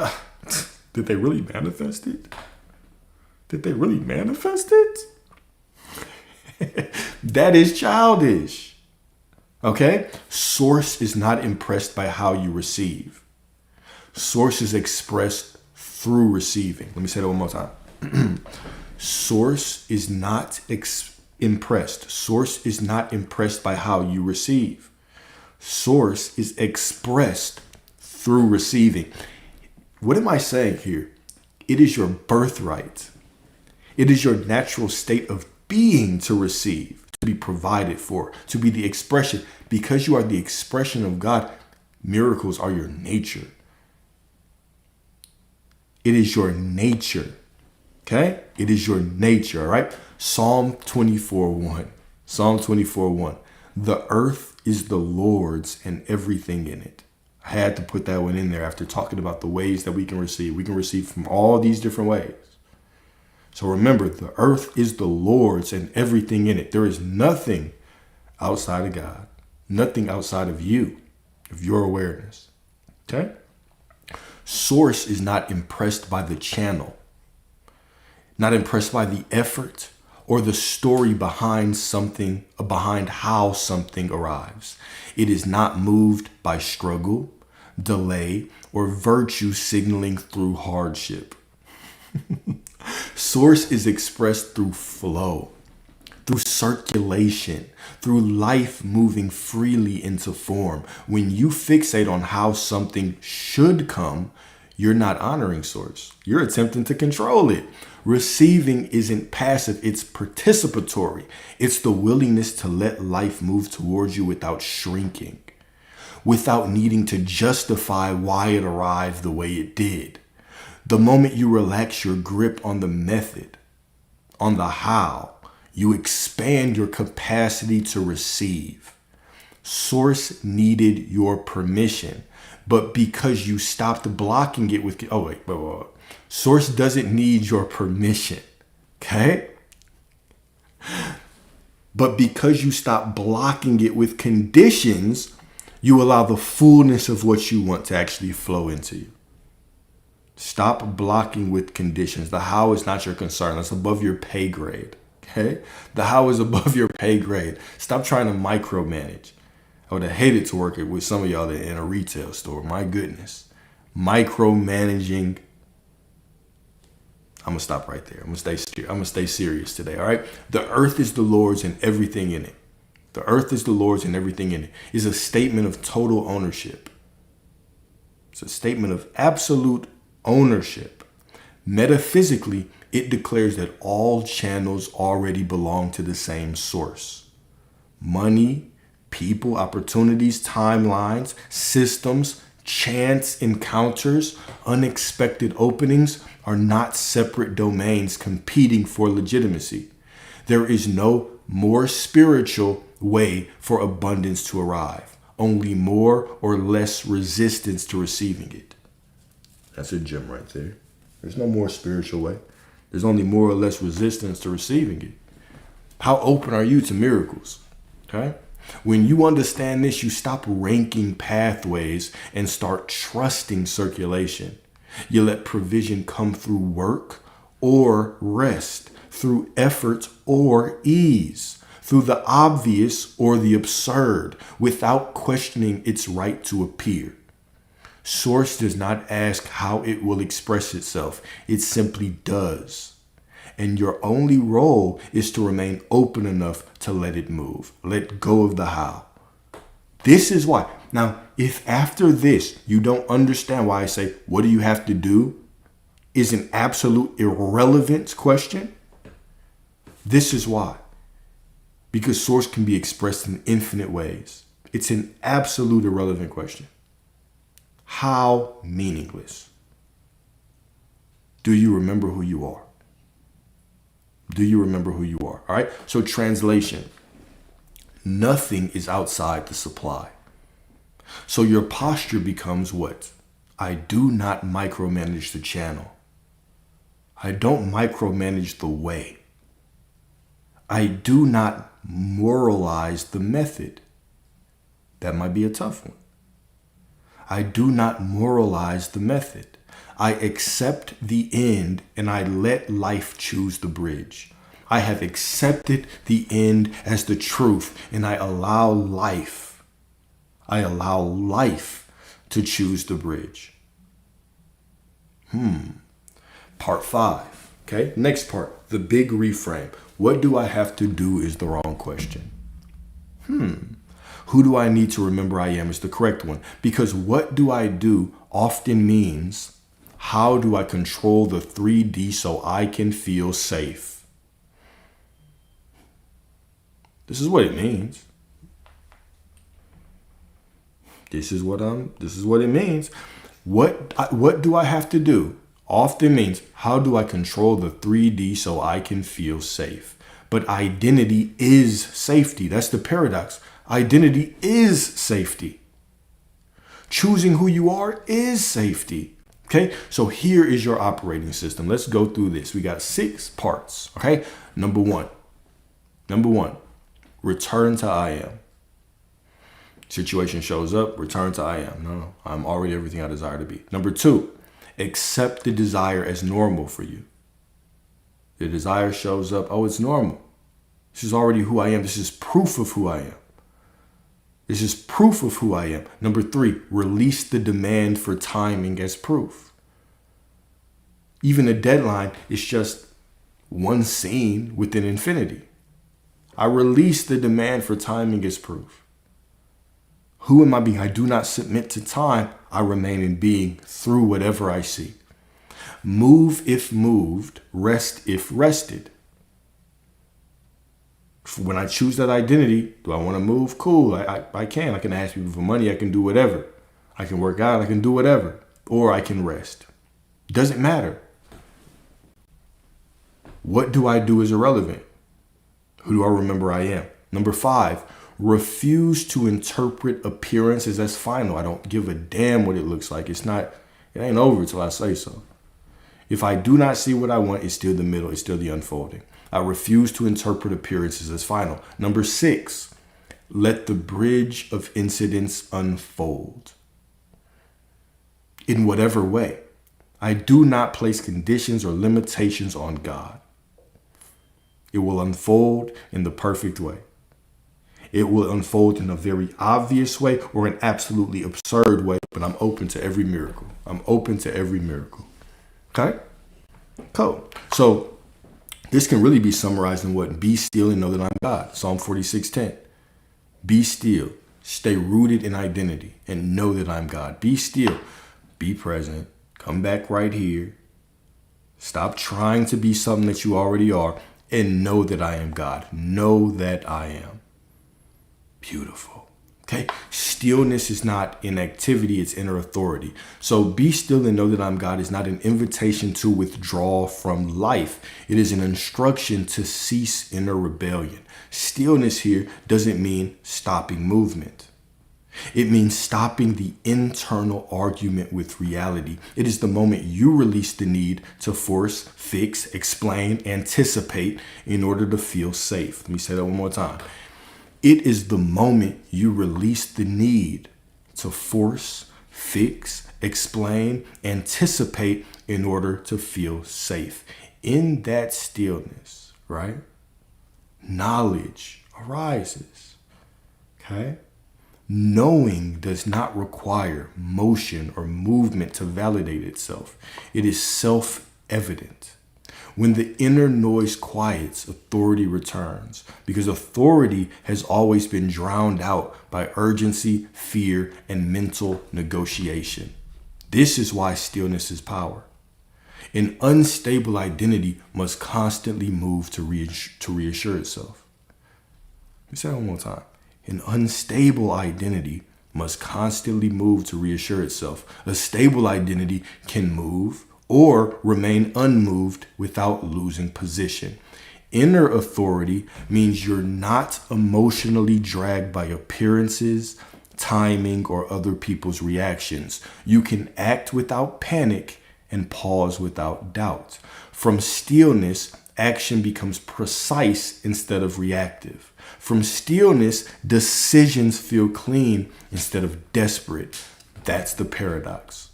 did they really manifest it? Did they really manifest it? That is childish. Okay? Source is not impressed by how you receive. Source is expressed through receiving. Let me say that one more time. Source is not impressed. Source is not impressed by how you receive. Source is expressed through receiving. What am I saying here? It is your birthright. It is your natural state of being to receive, to be provided for, to be the expression. Because you are the expression of God, miracles are your nature. It is your nature. Okay? It is your nature, all right? Psalm 24:1. Psalm 24:1. The earth is the Lord's and everything in it. I had to put that one in there after talking about the ways that we can receive. We can receive from all these different ways. So remember, the earth is the Lord's and everything in it. There is nothing outside of God. Nothing outside of you, of your awareness. Okay? Source is not impressed by the channel. Not impressed by the effort or the story behind something, behind how something arrives. It is not moved by struggle, delay, or virtue signaling through hardship. Source is expressed through flow, through circulation, through life moving freely into form. When you fixate on how something should come, you're not honoring source. You're attempting to control it. Receiving isn't passive, it's participatory. It's the willingness to let life move towards you without shrinking. without needing to justify why it arrived the way it did. The moment you relax your grip on the method, on the how, you expand your capacity to receive. Source needed your permission, but because you stopped blocking it with, wait. Source doesn't need your permission, okay? But because you stop blocking it with conditions, you allow the fullness of what you want to actually flow into you. Stop blocking with conditions. The how is not your concern. That's above your pay grade. Okay? The how is above your pay grade. Stop trying to micromanage. I would have hated to work with some of y'all that in a retail store. My goodness. Micromanaging. I'm going to stop right there. I'm going to stay serious today. All right. The earth is the Lord's and everything in it. The earth is the Lord's and everything in it is a statement of total ownership. It's a statement of absolute ownership. Metaphysically, it declares that all channels already belong to the same source. Money, people, opportunities, timelines, systems, chance encounters, unexpected openings are not separate domains competing for legitimacy. There is no more spiritual way for abundance to arrive, only more or less resistance to receiving it. That's a gem right there. There's no more spiritual way. There's only more or less resistance to receiving it. How open are you to miracles? Okay? When you understand this, you stop ranking pathways and start trusting circulation. You let provision come through work or rest, through effort or ease, through the obvious or the absurd, without questioning its right to appear. Source does not ask how it will express itself. It simply does. And your only role is to remain open enough to let it move. Let go of the how. This is why. Now, if after this you don't understand why I say, what do you have to do, is an absolute irrelevant question, this is why. Because source can be expressed in infinite ways. It's an absolute irrelevant question. How meaningless. Do you remember who you are? Do you remember who you are? All right. So translation. Nothing is outside the supply. So your posture becomes what? I do not micromanage the channel. I don't micromanage the way. I do not moralize the method. That might be a tough one. I do not moralize the method. I accept the end and I let life choose the bridge. I have accepted the end as the truth and I allow life to choose the bridge. Part 5. Okay. Next part, the big reframe. What do I have to do is the wrong question. Who do I need to remember I am is the correct one. Because what do I do often means, how do I control the 3D so I can feel safe? This is what it means. This is what it means. What do I have to do? Often means, how do I control the 3D so I can feel safe? But identity is safety. That's the paradox. Identity is safety. Choosing who you are is safety. Okay, so here is your operating system. Let's go through this. We got 6 parts. Okay, number one, return to I am. Situation shows up, return to I am. No, I'm already everything I desire to be. Number 2, accept the desire as normal for you. The desire shows up, oh, it's normal. This is already who I am. This is proof of who I am. This is proof of who I am. Number 3, release the demand for timing as proof. Even a deadline is just one scene within infinity. I release the demand for timing as proof. Who am I being? I do not submit to time. I remain in being through whatever I see. Move if moved, rest if rested. When I choose that identity, do I want to move? Cool. I can. I can ask people for money. I can do whatever. I can work out. I can do whatever. Or I can rest. Doesn't matter. What do I do is irrelevant. Who do I remember I am? Number 5, refuse to interpret appearances as final. I don't give a damn what it looks like. It ain't over till I say so. If I do not see what I want, it's still the middle. It's still the unfolding. I refuse to interpret appearances as final. Number 6, let the bridge of incidents unfold. In whatever way. I do not place conditions or limitations on God. It will unfold in the perfect way. It will unfold in a very obvious way or an absolutely absurd way, but I'm open to every miracle. I'm open to every miracle. Okay? Cool. So this can really be summarized in what? Be still and know that I'm God. Psalm 46:10. Be still. Stay rooted in identity and know that I'm God. Be still. Be present. Come back right here. Stop trying to be something that you already are and know that I am God. Know that I am. Beautiful. Okay. Stillness is not inactivity. It's inner authority. So be still and know that I'm God is not an invitation to withdraw from life. It is an instruction to cease inner rebellion. Stillness here doesn't mean stopping movement. It means stopping the internal argument with reality. It is the moment you release the need to force, fix, explain, anticipate in order to feel safe. Let me say that one more time. It is the moment you release the need to force, fix, explain, anticipate in order to feel safe. In that stillness, right? Knowledge arises. Okay? Knowing does not require motion or movement to validate itself. It is self-evident. When the inner noise quiets, authority returns, because authority has always been drowned out by urgency, fear, and mental negotiation. This is why stillness is power. An unstable identity must constantly move to reassure itself. Let me say that one more time. An unstable identity must constantly move to reassure itself. A stable identity can move or remain unmoved without losing position. Inner authority means you're not emotionally dragged by appearances, timing, or other people's reactions. You can act without panic and pause without doubt. From stillness, action becomes precise instead of reactive. From stillness, decisions feel clean instead of desperate. That's the paradox.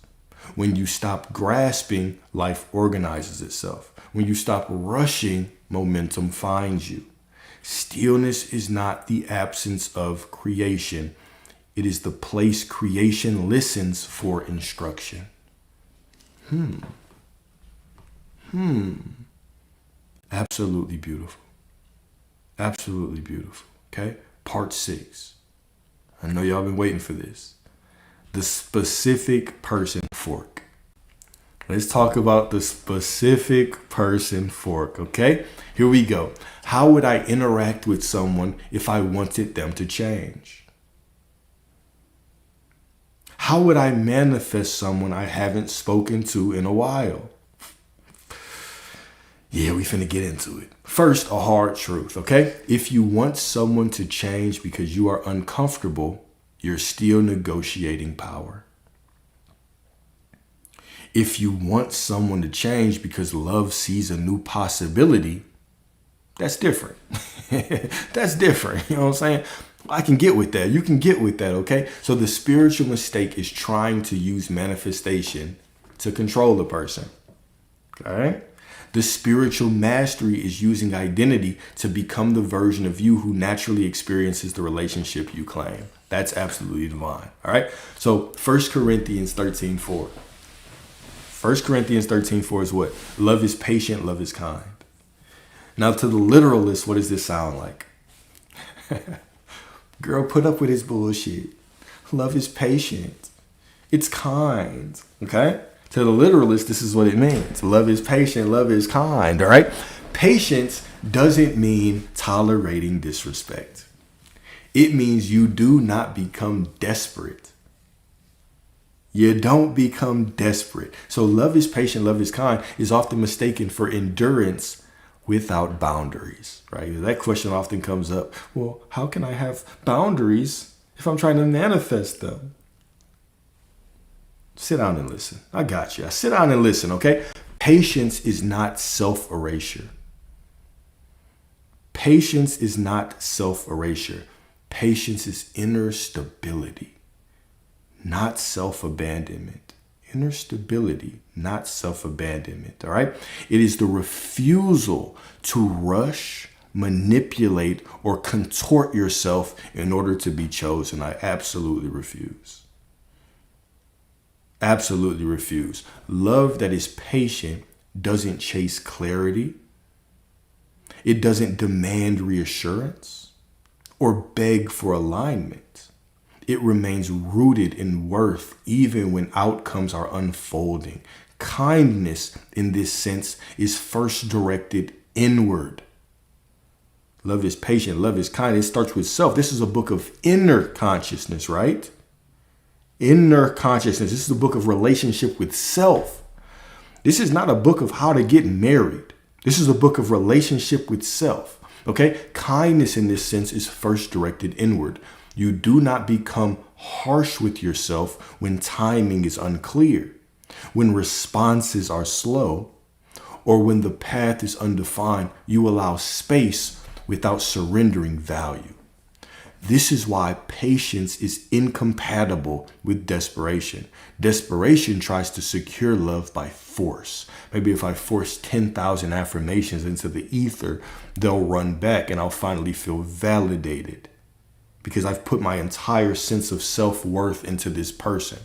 When you stop grasping, life organizes itself. When you stop rushing, momentum finds you. Stillness is not the absence of creation. It is the place creation listens for instruction. Absolutely beautiful. Absolutely beautiful. Okay? Part 6. I know y'all been waiting for this. The specific person fork. Let's talk about the specific person fork, okay? Here we go. How would I interact with someone if I wanted them to change? How would I manifest someone I haven't spoken to in a while? Yeah, we finna get into it. First, a hard truth, okay? If you want someone to change because you are uncomfortable, you're still negotiating power. If you want someone to change because love sees a new possibility, that's different. That's different. You know what I'm saying? I can get with that. You can get with that, okay? So the spiritual mistake is trying to use manifestation to control the person. Okay? The spiritual mastery is using identity to become the version of you who naturally experiences the relationship you claim. That's absolutely divine. All right. So 1 Corinthians 13:4. 1 Corinthians 13:4 is what? Love is patient, love is kind. Now to the literalist, what does this sound like? Girl, put up with his bullshit. Love is patient. It's kind. Okay? To the literalist, this is what it means. Love is patient, love is kind. All right? Patience doesn't mean tolerating disrespect. It means you do not become desperate. You don't become desperate. So love is patient, love is kind is often mistaken for endurance without boundaries, right? That question often comes up. Well, how can I have boundaries if I'm trying to manifest them? Sit down and listen. I got you. Sit down and listen, okay? Patience is not self-erasure. Patience is not self-erasure. Patience is inner stability, not self-abandonment. Inner stability, not self-abandonment, all right? It is the refusal to rush, manipulate, or contort yourself in order to be chosen. I absolutely refuse. Absolutely refuse. Love that is patient doesn't chase clarity. It doesn't demand reassurance or beg for alignment. It remains rooted in worth even when outcomes are unfolding. Kindness in this sense is first directed inward. Love is patient. Love is kind. It starts with self. This is a book of inner consciousness, right? Inner consciousness. This is a book of relationship with self. This is not a book of how to get married. This is a book of relationship with self. Okay? Kindness in this sense is first directed inward. You do not become harsh with yourself when timing is unclear, when responses are slow, or when the path is undefined. You allow space without surrendering value. This is why patience is incompatible with desperation. Desperation tries to secure love by force. Maybe if I force 10,000 affirmations into the ether, they'll run back and I'll finally feel validated because I've put my entire sense of self-worth into this person,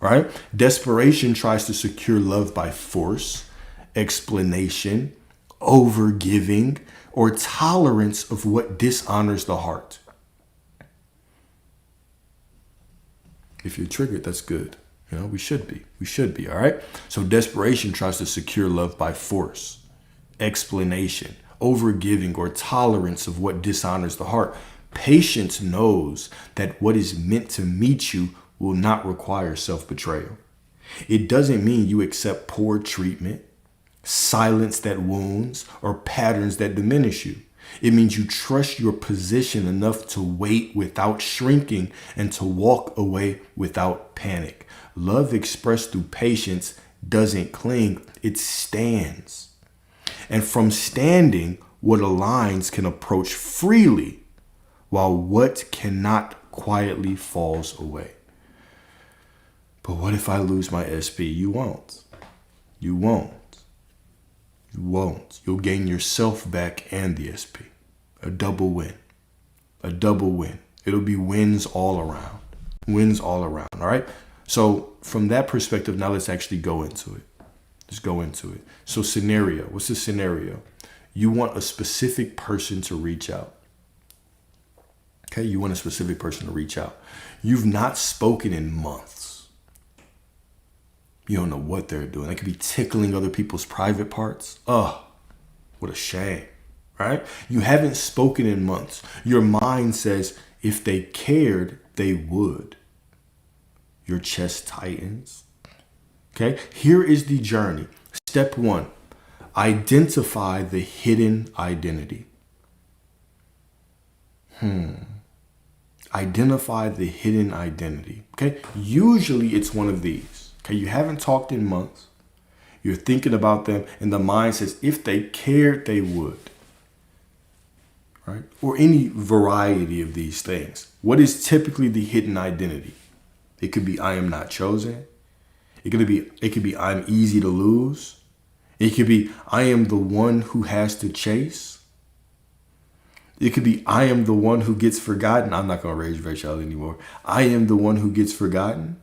right? Desperation tries to secure love by force, explanation, overgiving, or tolerance of what dishonors the heart. If you're triggered, that's good. You know, we should be, all right? So desperation tries to secure love by force, explanation, overgiving, or tolerance of what dishonors the heart. Patience knows that what is meant to meet you will not require self-betrayal. It doesn't mean you accept poor treatment, silence that wounds, or patterns that diminish you. It means you trust your position enough to wait without shrinking and to walk away without panic. Love expressed through patience doesn't cling, it stands. And from standing, what aligns can approach freely, while what cannot quietly falls away. But what if I lose my SP? You won't. You won't. You won't. You'll gain yourself back and the SP. A double win. A double win. It'll be wins all around. Wins all around. All right? So from that perspective, now let's actually go into it. Let's go into it. So scenario. What's the scenario? You want a specific person to reach out. Okay? You want a specific person to reach out. You've not spoken in months. You don't know what they're doing. They could be tickling other people's private parts. Oh, what a shame, right? You haven't spoken in months. Your mind says, if they cared, they would. Your chest tightens. Okay, here is the journey. Step 1, identify the hidden identity. Identify the hidden identity. Okay, usually it's one of these. Okay, you haven't talked in months. You're thinking about them, and the mind says, if they cared, they would. Right? Or any variety of these things. What is typically the hidden identity? It could be, I am not chosen. It could be, I'm easy to lose. It could be, I am the one who has to chase. It could be, I am the one who gets forgotten. I'm not going to raise your child anymore. I am the one who gets forgotten.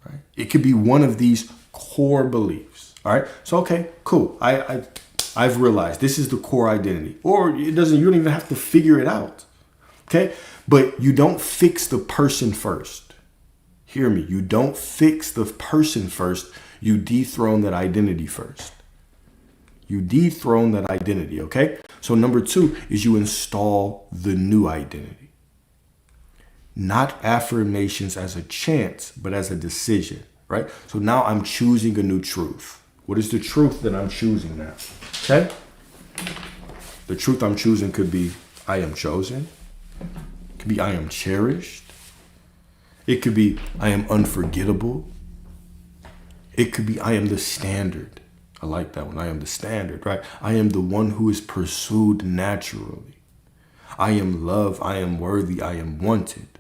Right? It could be one of these core beliefs. All right. So, okay, cool. I've realized this is the core identity, or you don't even have to figure it out. Okay. But you don't fix the person first. Hear me. You don't fix the person first. You dethrone that identity first. You dethrone that identity, okay? So number 2 is you install the new identity. Not affirmations as a chance, but as a decision, right? So now I'm choosing a new truth. What is the truth that I'm choosing now? Okay? The truth I'm choosing could be I am chosen. It could be I am cherished. It could be I am unforgettable. It could be I am the standard. I like that one. I am the standard, right? I am the one who is pursued naturally. I am loved. I am worthy. I am wanted.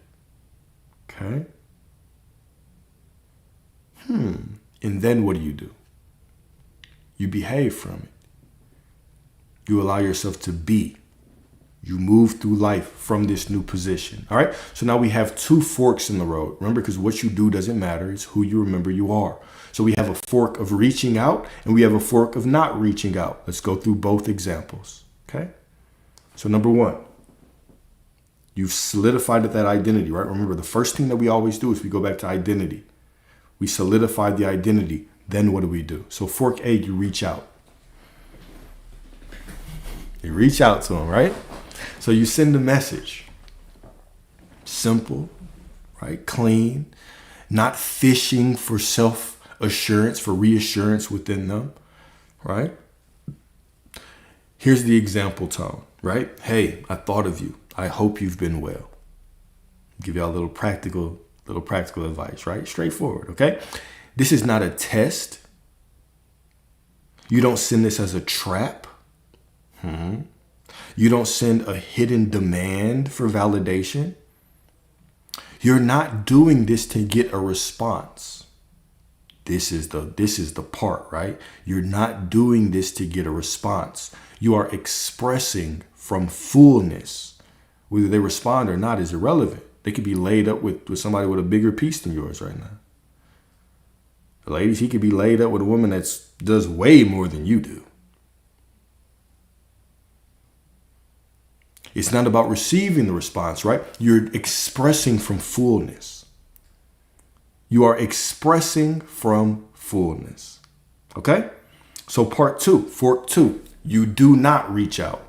Okay? And then what do? You behave from it. You allow yourself to be. You move through life from this new position. All right. So now we have 2 forks in the road. Remember, because what you do doesn't matter. It's who you remember you are. So we have a fork of reaching out and we have a fork of not reaching out. Let's go through both examples. Okay. So number 1, you've solidified that identity, right? Remember, the first thing that we always do is we go back to identity. We solidify the identity. Then what do? So fork A, you reach out. You reach out to them, right? So you send a message. Simple, right? Clean, not fishing for self-assurance, for reassurance within them, right? Here's the example tone, right? Hey, I thought of you. I hope you've been well. Give y'all a little practical advice, right? Straightforward, okay? This is not a test. You don't send this as a trap. You don't send a hidden demand for validation. You're not doing this to get a response. This is the part, right? You're not doing this to get a response. You are expressing from fullness. Whether they respond or not is irrelevant. They could be laid up with somebody with a bigger piece than yours right now. Ladies, he could be laid up with a woman that does way more than you do. It's not about receiving the response, right? You're expressing from fullness. You are expressing from fullness. Okay? So part 2, fork 2, you do not reach out.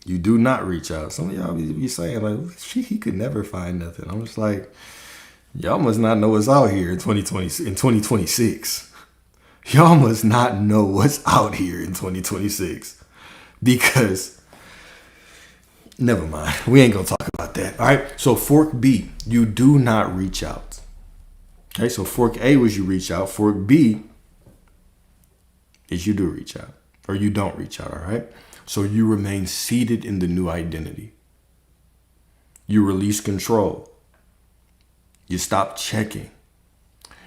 You do not reach out. Some of y'all be saying, like, he could never find nothing. I'm just like, y'all must not know what's out here in 2026. Y'all must not know what's out here in 2026. Because, never mind. We ain't going to talk about that. All right. So fork B, you do not reach out. Okay. So fork A was you reach out. Fork B is you do reach out or you don't reach out. All right. So you remain seated in the new identity. You release control. You stop checking.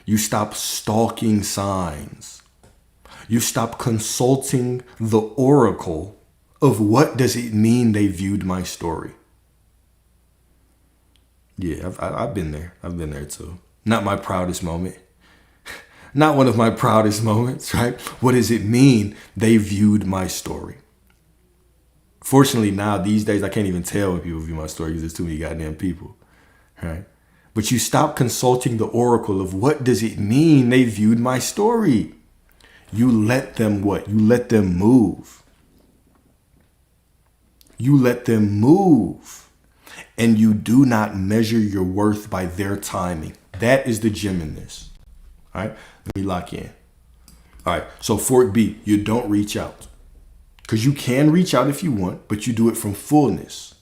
You stop stalking signs. You stop consulting the oracle of what does it mean they viewed my story. Yeah, I've been there. I've been there too. Not my proudest moment. Not one of my proudest moments, right? What does it mean they viewed my story? Fortunately, now, these days, I can't even tell when people view my story because there's too many goddamn people, right? But you stop consulting the oracle of what does it mean they viewed my story. You let them what? You let them move. You let them move. And you do not measure your worth by their timing. That is the gem in this. All right. Let me lock in. All right. So fork B, you don't reach out. Because you can reach out if you want, but you do it from fullness.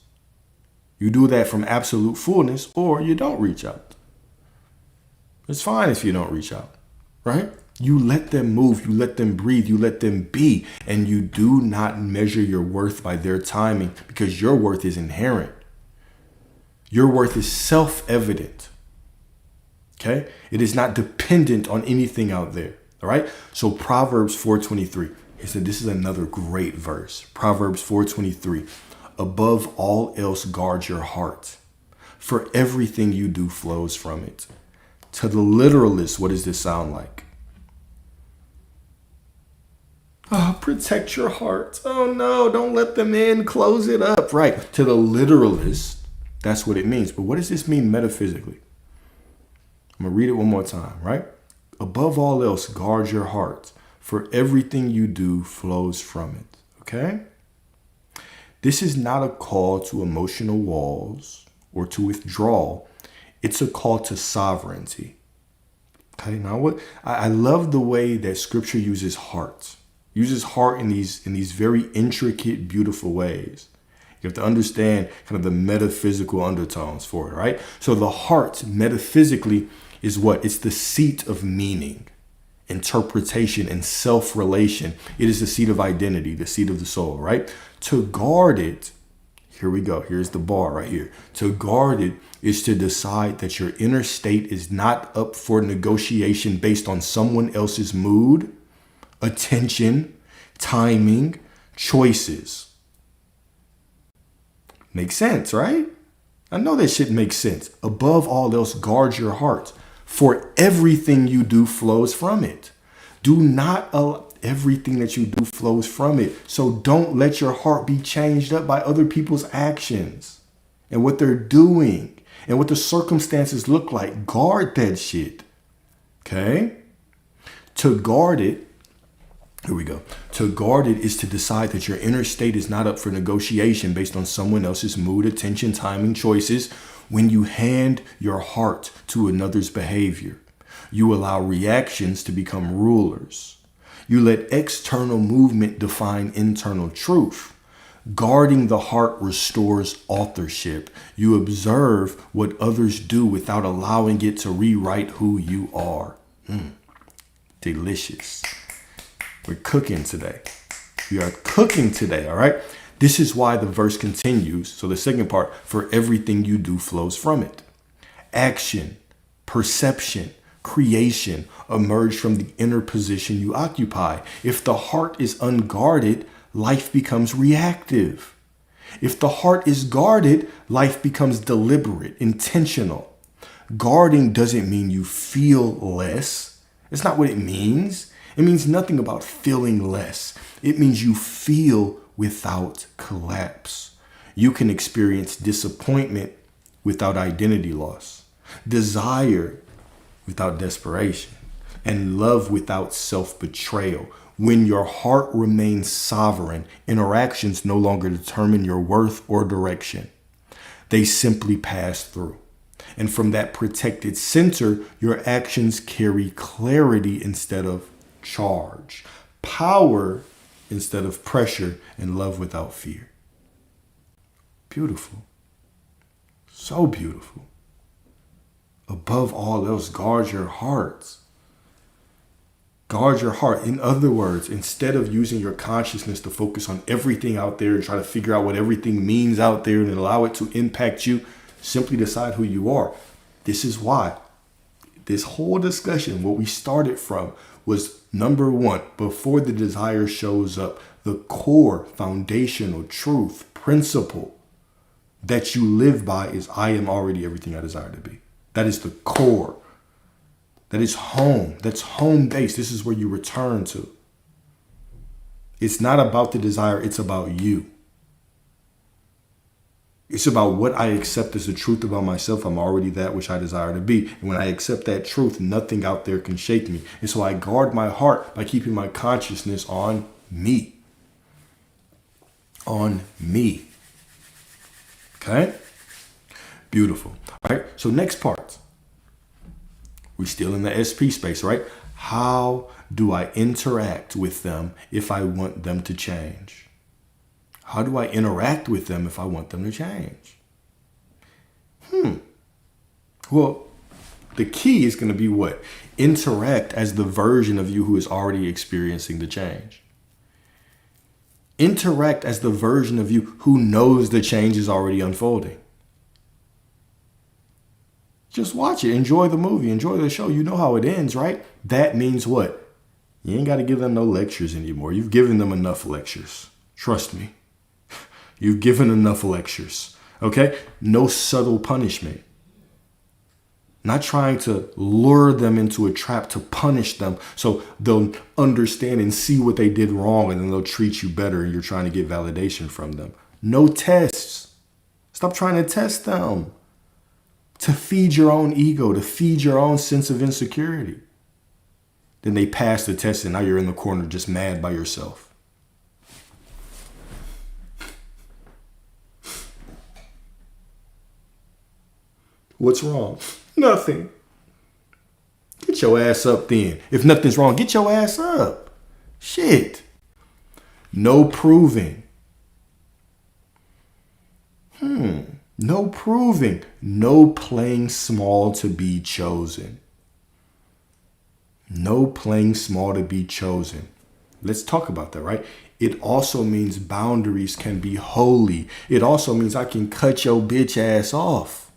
You do that from absolute fullness, or you don't reach out. It's fine if you don't reach out, right? You let them move, you let them breathe, you let them be, and you do not measure your worth by their timing because your worth is inherent. Your worth is self-evident. Okay? It is not dependent on anything out there. All right? So Proverbs 4:23. He said this is another great verse. Proverbs 4:23. Above all else, guard your heart, for everything you do flows from it. To the literalist, what does this sound like? Oh, protect your heart. Oh no, don't let them in. Close it up. Right. To the literalist, that's what it means. But what does this mean metaphysically? I'm going to read it one more time, right? Above all else, guard your heart, for everything you do flows from it. Okay? This is not a call to emotional walls or to withdrawal. It's a call to sovereignty. Okay, now what I love the way that scripture uses heart. Uses heart in these very intricate, beautiful ways. You have to understand kind of the metaphysical undertones for it, right? So the heart metaphysically is what? It's the seat of meaning, interpretation, and self-relation. It is the seat of identity, the seat of the soul, right? To guard it, here we go. Here's the bar right here. To guard it is to decide that your inner state is not up for negotiation based on someone else's mood, attention, timing, choices. Makes sense, right? I know that shit makes sense. Above all else, guard your heart, for everything you do flows from it. Do not allow everything that you do flows from it. So don't let your heart be changed up by other people's actions and what they're doing and what the circumstances look like. Guard that shit. Okay? To guard it, here we go. To guard it is to decide that your inner state is not up for negotiation based on someone else's mood, attention, timing, choices. When you hand your heart to another's behavior, you allow reactions to become rulers. You let external movement define internal truth. Guarding the heart restores authorship. You observe what others do without allowing it to rewrite who you are. Delicious. We're cooking today. We are cooking today, all right? This is why the verse continues. So the second part, for everything you do flows from it. Action, perception, creation emerge from the inner position you occupy. If the heart is unguarded, life becomes reactive. If the heart is guarded, life becomes deliberate, intentional. Guarding doesn't mean you feel less. It's not what it means. It means nothing about feeling less. It means you feel without collapse. You can experience disappointment without identity loss, desire without desperation, and love without self-betrayal. When your heart remains sovereign, interactions no longer determine your worth or direction. They simply pass through. And from that protected center, your actions carry clarity instead of charge, power instead of pressure, and love without fear. Beautiful. So beautiful. Above all else, guard your hearts. Guard your heart. In other words, instead of using your consciousness to focus on everything out there and try to figure out what everything means out there and allow it to impact you, simply decide who you are. This is why this whole discussion, what we started from, was number one, before the desire shows up, the core foundational truth, principle that you live by is I am already everything I desire to be. That is the core. That is home. That's home base. This is where you return to. It's not about the desire. It's about you. It's about what I accept as the truth about myself. I'm already that which I desire to be. And when I accept that truth, nothing out there can shake me. And so I guard my heart by keeping my consciousness on me. On me. Okay? Beautiful. All right. So next part. We're still in the SP space, right? How do I interact with them if I want them to change? How do I interact with them if I want them to change? Well, the key is going to be what? Interact as the version of you who is already experiencing the change. Interact as the version of you who knows the change is already unfolding. Just watch it. Enjoy the movie. Enjoy the show. You know how it ends, right? That means what? You ain't got to give them no lectures anymore. You've given them enough lectures. Trust me. You've given enough lectures. Okay? No subtle punishment. Not trying to lure them into a trap to punish them so they'll understand and see what they did wrong and then they'll treat you better and you're trying to get validation from them. No tests. Stop trying to test them. To feed your own ego, to feed your own sense of insecurity. Then they pass the test and now you're in the corner just mad by yourself. What's wrong? Nothing. Get your ass up then. If nothing's wrong, get your ass up. Shit. No proving. No proving. No playing small to be chosen. No playing small to be chosen. Let's talk about that, right? It also means boundaries can be holy. It also means I can cut your bitch ass off.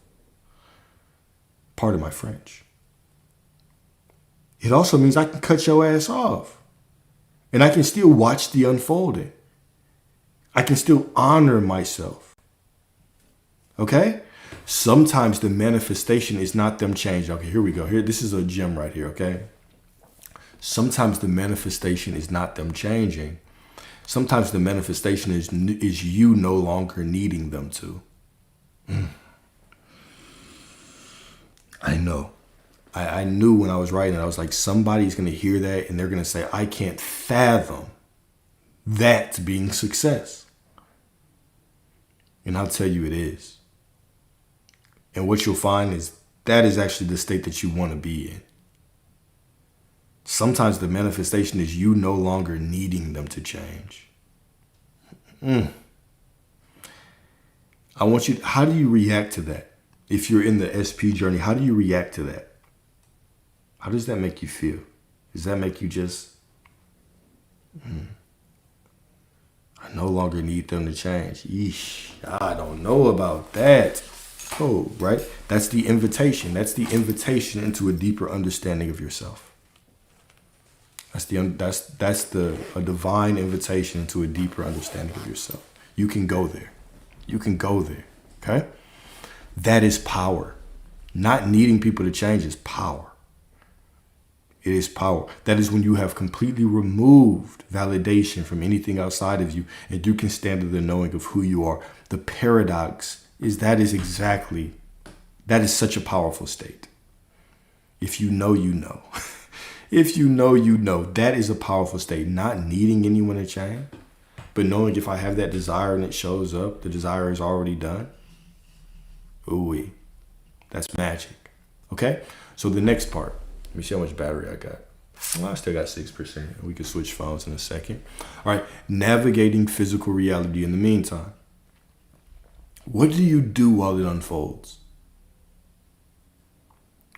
Pardon my French. It also means I can cut your ass off. And I can still watch the unfolding. I can still honor myself. Okay? Sometimes the manifestation is not them changing. Okay, here we go. This is a gem right here, okay? Sometimes the manifestation is not them changing. Sometimes the manifestation is you no longer needing them to. I know. I knew when I was writing, I was like, somebody's going to hear that and they're going to say, I can't fathom that being success. And I'll tell you it is. And what you'll find is that is actually the state that you want to be in. Sometimes the manifestation is you no longer needing them to change. I want you, how do you react to that? If you're in the SP journey, how do you react to that? How does that make you feel? Does that make you just, I no longer need them to change? Yeesh, I don't know about that. Oh, right? That's the invitation. That's the invitation into a deeper understanding of yourself. That's a divine invitation into a deeper understanding of yourself. You can go there. You can go there. Okay? That is power. Not needing people to change is power. It is power. That is when you have completely removed validation from anything outside of you and you can stand in the knowing of who you are. The paradox is that is such a powerful state. If you know, you know. If you know, you know. That is a powerful state. Not needing anyone to change, but knowing if I have that desire and it shows up, the desire is already done. Ooh-wee. That's magic. Okay? So the next part. Let me see how much battery I got. Well, I still got 6%. We can switch phones in a second. All right. Navigating physical reality in the meantime. What do you do while it unfolds?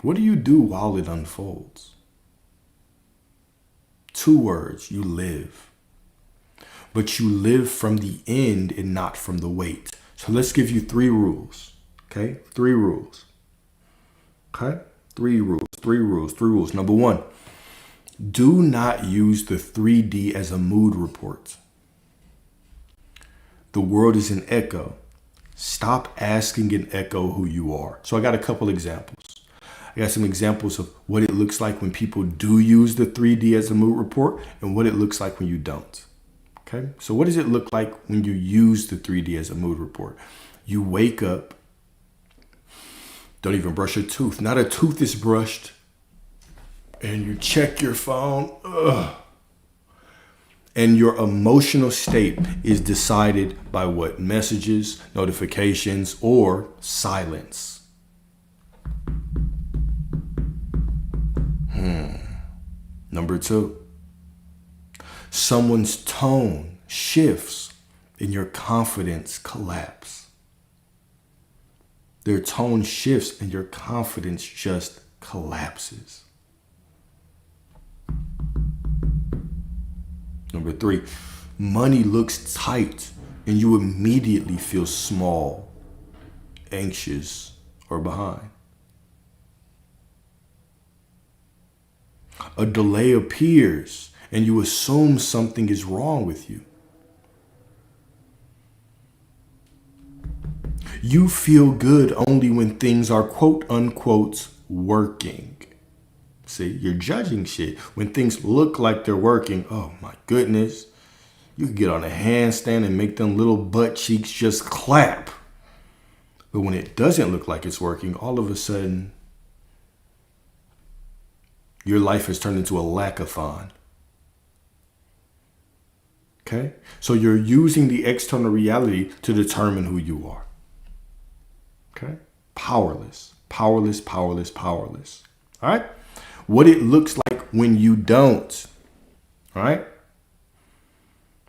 What do you do while it unfolds? 2 words. You live. But you live from the end and not from the wait. So let's give you 3 rules. Okay? 3 rules. Okay? 3 rules. Number 1, do not use the 3D as a mood report. The world is an echo. Stop asking an echo who you are. So I got a couple examples. I got some examples of what it looks like when people do use the 3D as a mood report and what it looks like when you don't. Okay? So what does it look like when you use the 3D as a mood report? You wake up. Don't even brush your tooth. Not a tooth is brushed. And you check your phone. Ugh. And your emotional state is decided by what? Messages, notifications, or silence. Number 2. Someone's tone shifts and your confidence collapses. Their tone shifts and your confidence just collapses. Number 3, money looks tight and you immediately feel small, anxious, or behind. A delay appears and you assume something is wrong with you. You feel good only when things are quote unquote working. See, you're judging shit. When things look like they're working, oh my goodness. You can get on a handstand and make them little butt cheeks just clap. But when it doesn't look like it's working, all of a sudden, Your life has turned into a lackathon. Okay? So you're using the external reality to determine who you are. Okay? Powerless, powerless, powerless, powerless. All right? What it looks like when you don't. All right?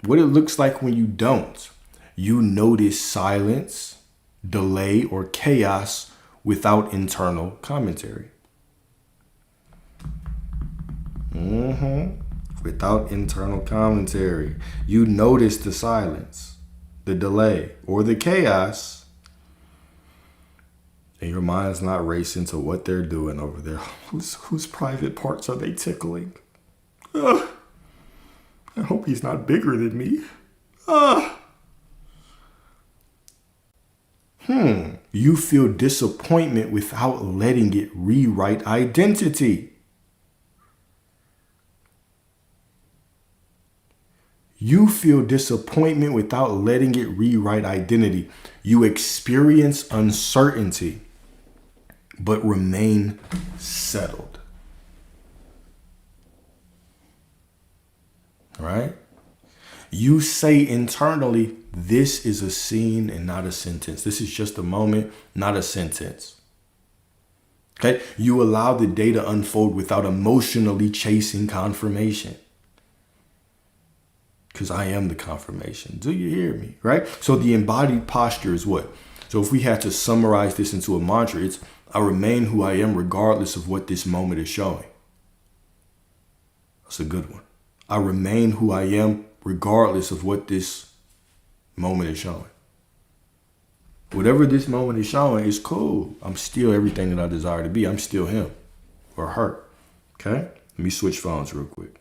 What it looks like when you don't. You notice silence, delay, or chaos without internal commentary. Without internal commentary. You notice the silence, the delay, or the chaos, and your mind's not racing to what they're doing over there. Whose private parts are they tickling? I hope he's not bigger than me. You feel disappointment without letting it rewrite identity. You feel disappointment without letting it rewrite identity. You experience uncertainty, but remain settled. All right? You say internally, this is a scene and not a sentence. This is just a moment, not a sentence. Okay? You allow the day to unfold without emotionally chasing confirmation. Because I am the confirmation. Do you hear me? Right? So the embodied posture is what? So if we had to summarize this into a mantra, it's I remain who I am regardless of what this moment is showing. That's a good one. I remain who I am regardless of what this moment is showing. Whatever this moment is showing is cool. I'm still everything that I desire to be. I'm still him or her. Okay? Let me switch phones real quick.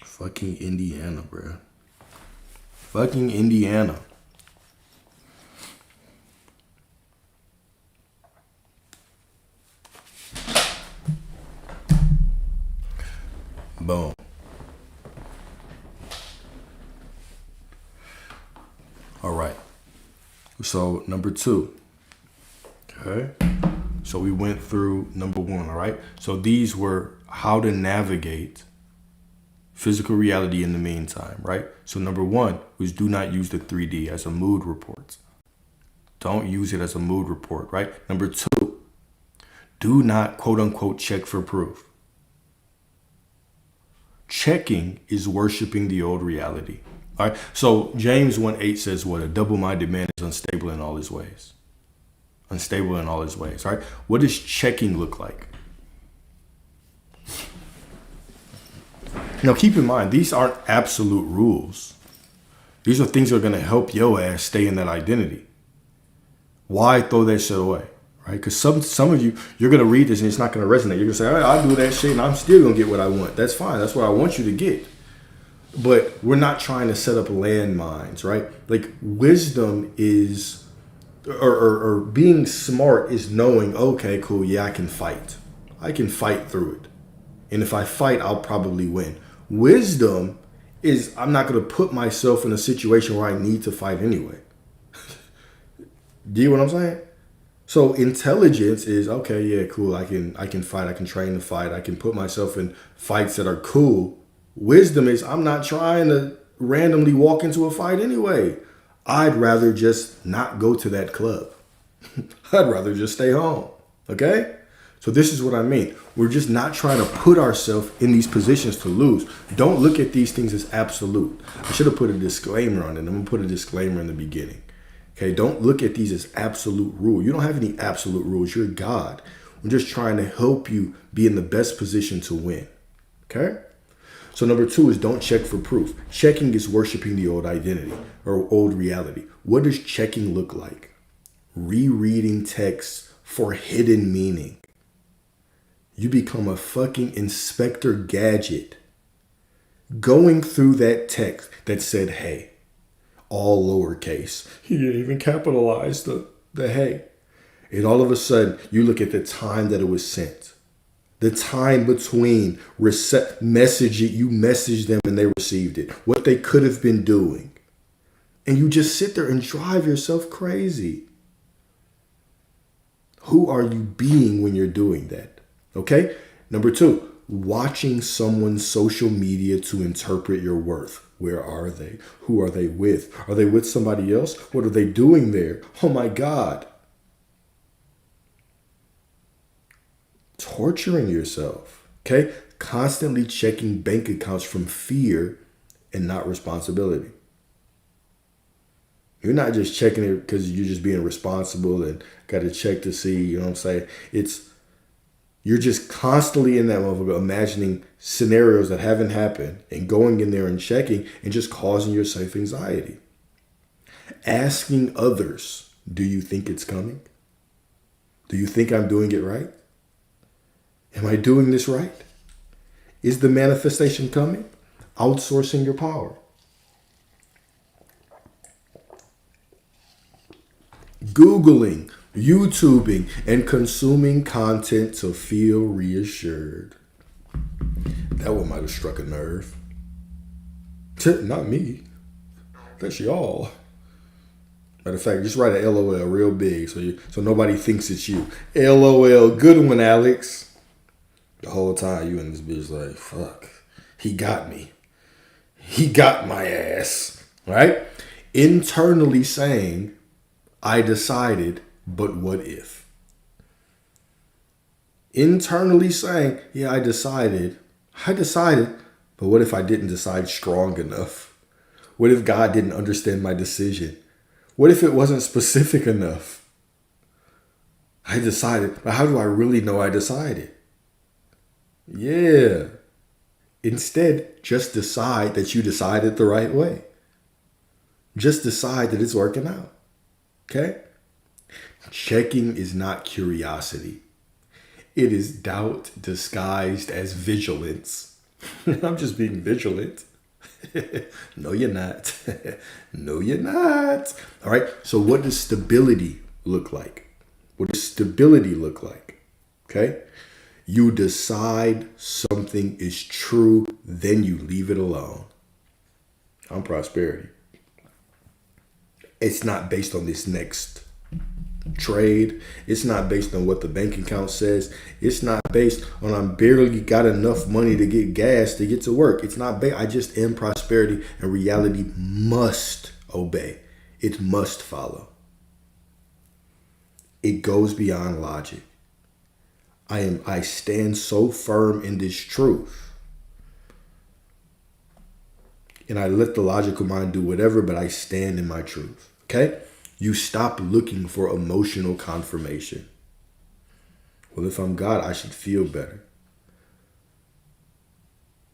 Fucking Indiana, bro. Fucking Indiana. Boom. All right. So number 2. Okay. So we went through number 1, all right? So these were how to navigate physical reality in the meantime, right? So number 1 was do not use the 3D as a mood report. Don't use it as a mood report, right? Number 2, do not quote unquote check for proof. Checking is worshiping the old reality. All right. So James 1:8 says what? A double-minded man is unstable in all his ways. Unstable in all his ways. All right. What does checking look like? Now, keep in mind, these aren't absolute rules. These are things that are going to help your ass stay in that identity. Why throw that shit away? Right? Because some of you, you're going to read this and it's not going to resonate. You're going to say, all right, I'll do that shit and I'm still going to get what I want. That's fine. That's what I want you to get. But we're not trying to set up landmines, right? Like wisdom is, or being smart is knowing, okay, cool, yeah, I can fight. I can fight through it. And if I fight, I'll probably win. Wisdom is I'm not going to put myself in a situation where I need to fight anyway. Do you know what I'm saying? So intelligence is, okay, yeah, cool. I can fight. I can train to fight. I can put myself in fights that are cool. Wisdom is I'm not trying to randomly walk into a fight anyway. I'd rather just not go to that club. I'd rather just stay home. Okay? So this is what I mean. We're just not trying to put ourselves in these positions to lose. Don't look at these things as absolute. I should have put a disclaimer on it. I'm going to put a disclaimer in the beginning. Okay, don't look at these as absolute rule. You don't have any absolute rules. You're God. We're just trying to help you be in the best position to win. Okay? So number 2 is don't check for proof. Checking is worshiping the old identity or old reality. What does checking look like? Rereading texts for hidden meaning. You become a fucking Inspector Gadget. Going through that text that said, hey, all lowercase. He didn't even capitalize the hey. And all of a sudden, you look at the time that it was sent. The time between you messaged them and they received it. What they could have been doing. And you just sit there and drive yourself crazy. Who are you being when you're doing that? Okay? Number 2, watching someone's social media to interpret your worth. Where are they? Who are they with? Are they with somebody else? What are they doing there? Oh my God. Torturing yourself. Okay? Constantly checking bank accounts from fear and not responsibility. You're not just checking it because you're just being responsible and got to check to see, you know what I'm saying? You're just constantly in that motherfucker imagining scenarios that haven't happened and going in there and checking and just causing yourself anxiety. Asking others, do you think it's coming? Do you think I'm doing it right? Am I doing this right? Is the manifestation coming? Outsourcing your power. Googling, YouTubing, and consuming content to feel reassured. That one might have struck a nerve. Not me. That's y'all. Matter of fact, just write a LOL real big so nobody thinks it's you. LOL, good one, Alex. The whole time you and this bitch like, fuck, he got me. He got my ass. Right? Internally saying, I decided, but what if? Internally saying, yeah, I decided, but what if I didn't decide strong enough? What if God didn't understand my decision? What if it wasn't specific enough? I decided, but how do I really know I decided? Yeah. Instead, just decide that you decided the right way. Just decide that it's working out. Okay? Checking is not curiosity. It is doubt disguised as vigilance. I'm just being vigilant. No, you're not. No, you're not. All right. So what does stability look like? What does stability look like? Okay. You decide something is true, then you leave it alone. On prosperity. It's not based on this next trade. It's not based on what the bank account says. It's not based on I'm barely got enough money to get gas to get to work. It's not based. I just am prosperity, and reality must obey. It must follow. It goes beyond logic. I stand so firm in this truth. And I let the logical mind do whatever, but I stand in my truth. Okay? You stop looking for emotional confirmation. Well, if I'm God, I should feel better.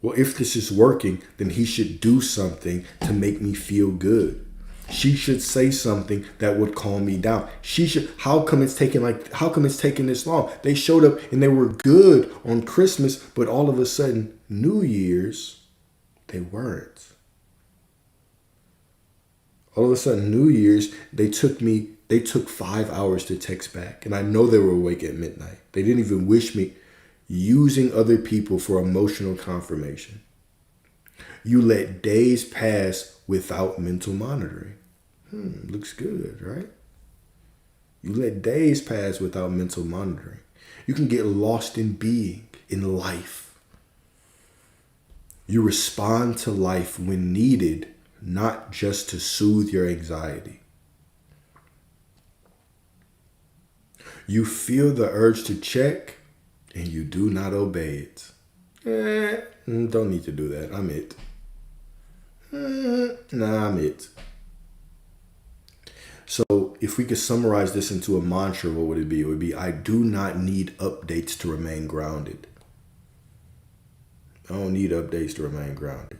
Well, if this is working, then he should do something to make me feel good. She should say something that would calm me down. How come it's taking this long? They showed up and they were good on Christmas, but all of a sudden, New Year's, they weren't. All of a sudden, New Year's, they took 5 hours to text back. And I know they were awake at midnight. They didn't even wish me. Using other people for emotional confirmation. You let days pass without mental monitoring. Looks good, right? You let days pass without mental monitoring. You can get lost in being, in life. You respond to life when needed, not just to soothe your anxiety. You feel the urge to check, and you do not obey it. Don't need to do that. I'm it. I'm it. So if we could summarize this into a mantra, what would it be? It would be, I do not need updates to remain grounded. I don't need updates to remain grounded.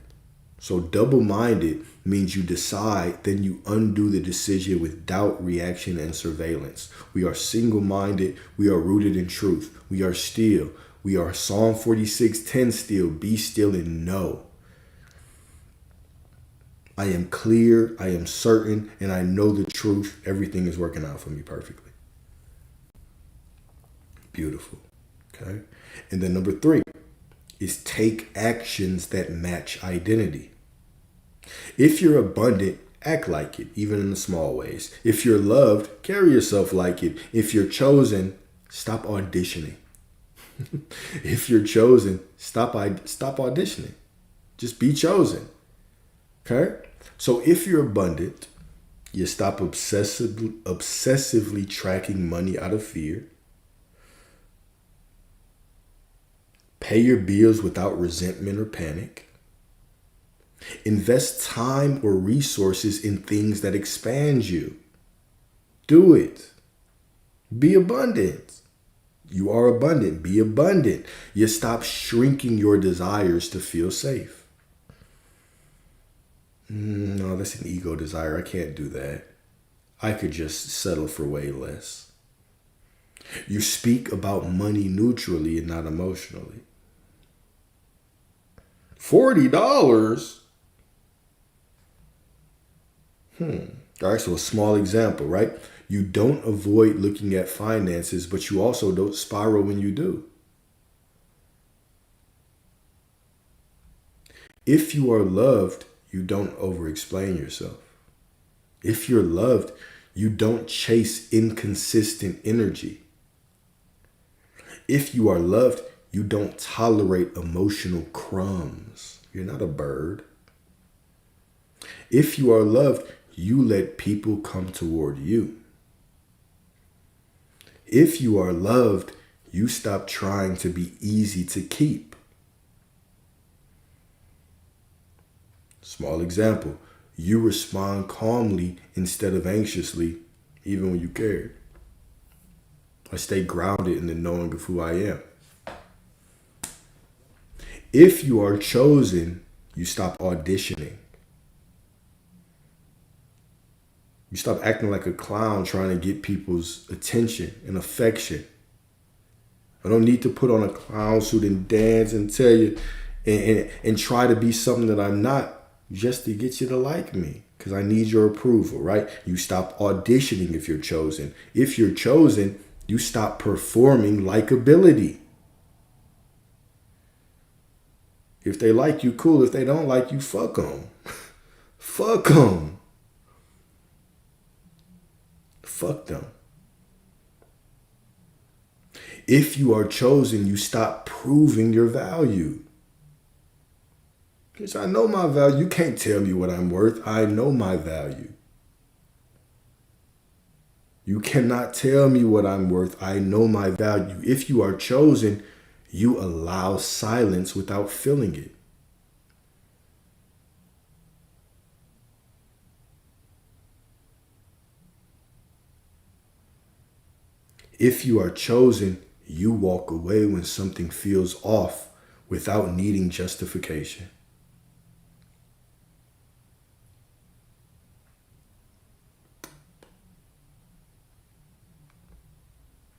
So double-minded means you decide, then you undo the decision with doubt, reaction, and surveillance. We are single-minded. We are rooted in truth. We are still. We are Psalm 46:10 still. Be still and know. I am clear, I am certain, and I know the truth. Everything is working out for me perfectly. Beautiful. Okay. And then number 3 is take actions that match identity. If you're abundant, act like it, even in the small ways. If you're loved, carry yourself like it. If you're chosen, stop auditioning. If you're chosen, stop auditioning. Just be chosen. Okay? So if you're abundant, you stop obsessively tracking money out of fear. Pay your bills without resentment or panic. Invest time or resources in things that expand you. Do it. Be abundant. You are abundant. Be abundant. You stop shrinking your desires to feel safe. No, that's an ego desire. I can't do that. I could just settle for way less. You speak about money neutrally and not emotionally. $40? All right, so a small example, right? You don't avoid looking at finances, but you also don't spiral when you do. If you are loved, you don't over-explain yourself. If you're loved, you don't chase inconsistent energy. If you are loved, you don't tolerate emotional crumbs. You're not a bird. If you are loved, you let people come toward you. If you are loved, you stop trying to be easy to keep. Small example, you respond calmly instead of anxiously, even when you cared. I stay grounded in the knowing of who I am. If you are chosen, you stop auditioning. You stop acting like a clown trying to get people's attention and affection. I don't need to put on a clown suit and dance and tell you and try to be something that I'm not just to get you to like me because I need your approval, right? You stop auditioning if you're chosen. If you're chosen, you stop performing likability. If they like you, cool. If they don't like you, fuck them. Fuck them. Fuck them. If you are chosen, you stop proving your value. Because I know my value. You can't tell me what I'm worth. I know my value. You cannot tell me what I'm worth. I know my value. If you are chosen, you allow silence without feeling it. If you are chosen, you walk away when something feels off without needing justification.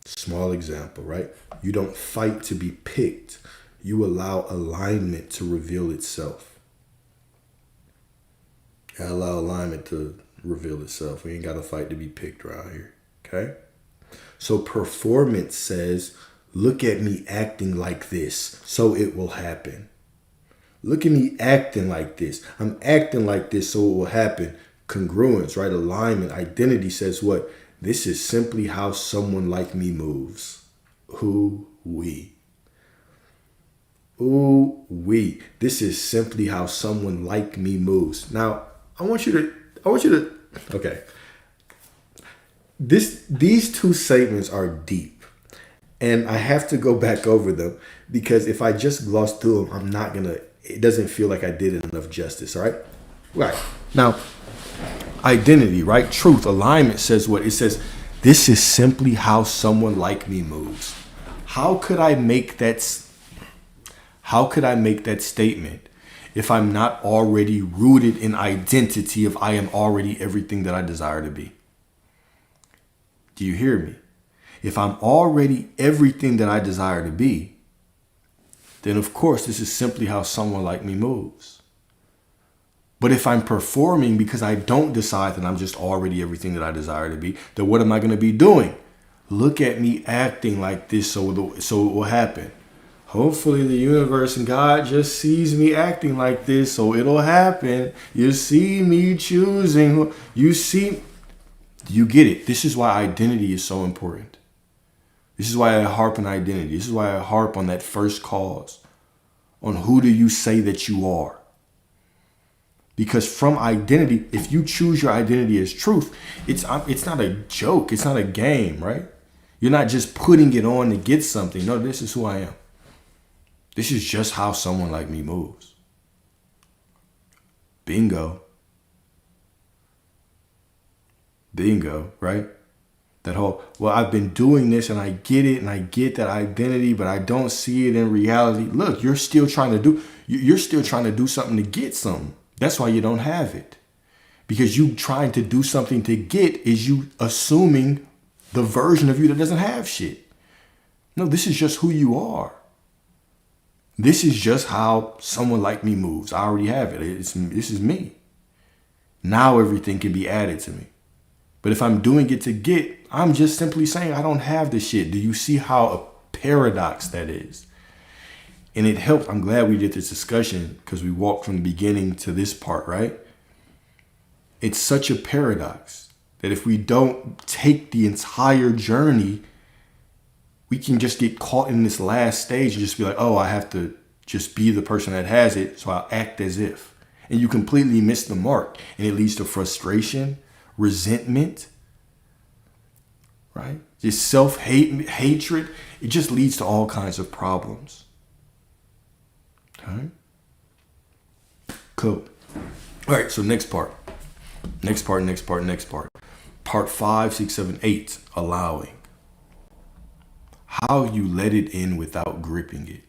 Small example, right? You don't fight to be picked. You allow alignment to reveal itself. I allow alignment to reveal itself. We ain't got to fight to be picked around here, okay? So performance says, look at me acting like this, so it will happen. Look at me acting like this. I'm acting like this, so it will happen. Congruence, right? Alignment, identity says what? This is simply how someone like me moves. Ooh-wee. Ooh-wee. This is simply how someone like me moves. Now, I want you to, okay. These two statements are deep, and I have to go back over them because if I just gloss through them, it doesn't feel like I did enough justice, all right? Right. Now, identity, right? Truth, alignment says what? It says, this is simply how someone like me moves. How could I make that statement if I'm not already rooted in identity, if I am already everything that I desire to be? Do you hear me? If I'm already everything that I desire to be, then of course this is simply how someone like me moves. But if I'm performing because I don't decide that I'm just already everything that I desire to be, then what am I going to be doing? Look at me acting like this so it will happen. Hopefully the universe and God just sees me acting like this so it'll happen. You see me choosing. You get it. This is why identity is so important. This is why I harp on identity. This is why I harp on that first cause. On who do you say that you are? Because from identity, if you choose your identity as truth, it's not a joke. It's not a game, right? You're not just putting it on to get something. No, this is who I am. This is just how someone like me moves. Bingo. Bingo, right? That whole, well, I've been doing this and I get it and I get that identity, but I don't see it in reality. Look, you're still trying to do something to get something. That's why you don't have it. Because you trying to do something to get is you assuming the version of you that doesn't have shit. No, this is just who you are. This is just how someone like me moves. I already have it. This is me. Now everything can be added to me. But if I'm doing it to get, I'm just simply saying I don't have the shit. Do you see how a paradox that is? And it helped. I'm glad we did this discussion because we walked from the beginning to this part, right? It's such a paradox that if we don't take the entire journey, we can just get caught in this last stage and just be like, oh, I have to just be the person that has it, so I'll act as if. And you completely miss the mark. And it leads to frustration, resentment, right? Just self-hate, hatred. It just leads to all kinds of problems. Okay? Cool. All right, so next part. Part 5, 6, 7, 8, allowing. How you let it in without gripping it.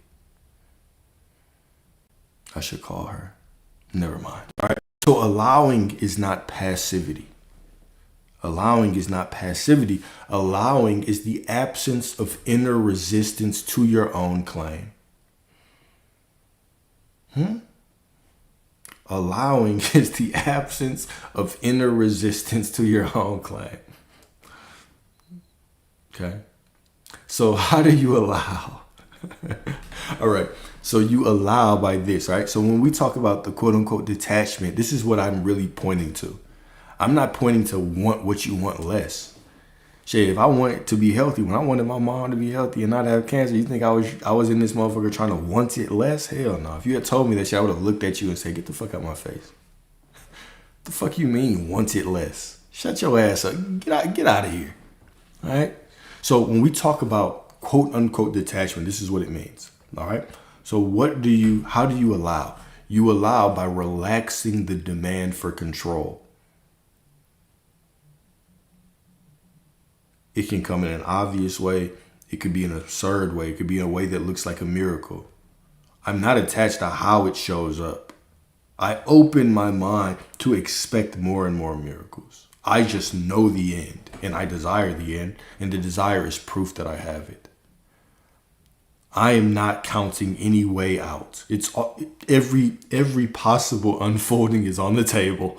I should call her. Never mind. All right. So allowing is not passivity. Allowing is not passivity. Allowing is the absence of inner resistance to your own claim. Allowing is the absence of inner resistance to your own claim. Okay. So how do you allow? All right. So you allow by this, right? So when we talk about the quote unquote detachment, this is what I'm really pointing to. I'm not pointing to want what you want less. Shit, if I want to be healthy, when I wanted my mom to be healthy and not have cancer, you think I was in this motherfucker trying to want it less? Hell no. If you had told me that shit, I would have looked at you and said, get the fuck out my face. What the fuck you mean want it less? Shut your ass up. Get out of here. All right? So when we talk about quote unquote detachment, this is what it means. All right? So how do you allow? You allow by relaxing the demand for control. It can come in an obvious way. It could be an absurd way. It could be in a way that looks like a miracle. I'm not attached to how it shows up. I open my mind to expect more and more miracles. I just know the end and I desire the end, and the desire is proof that I have it. I am not counting any way out. It's every possible unfolding is on the table.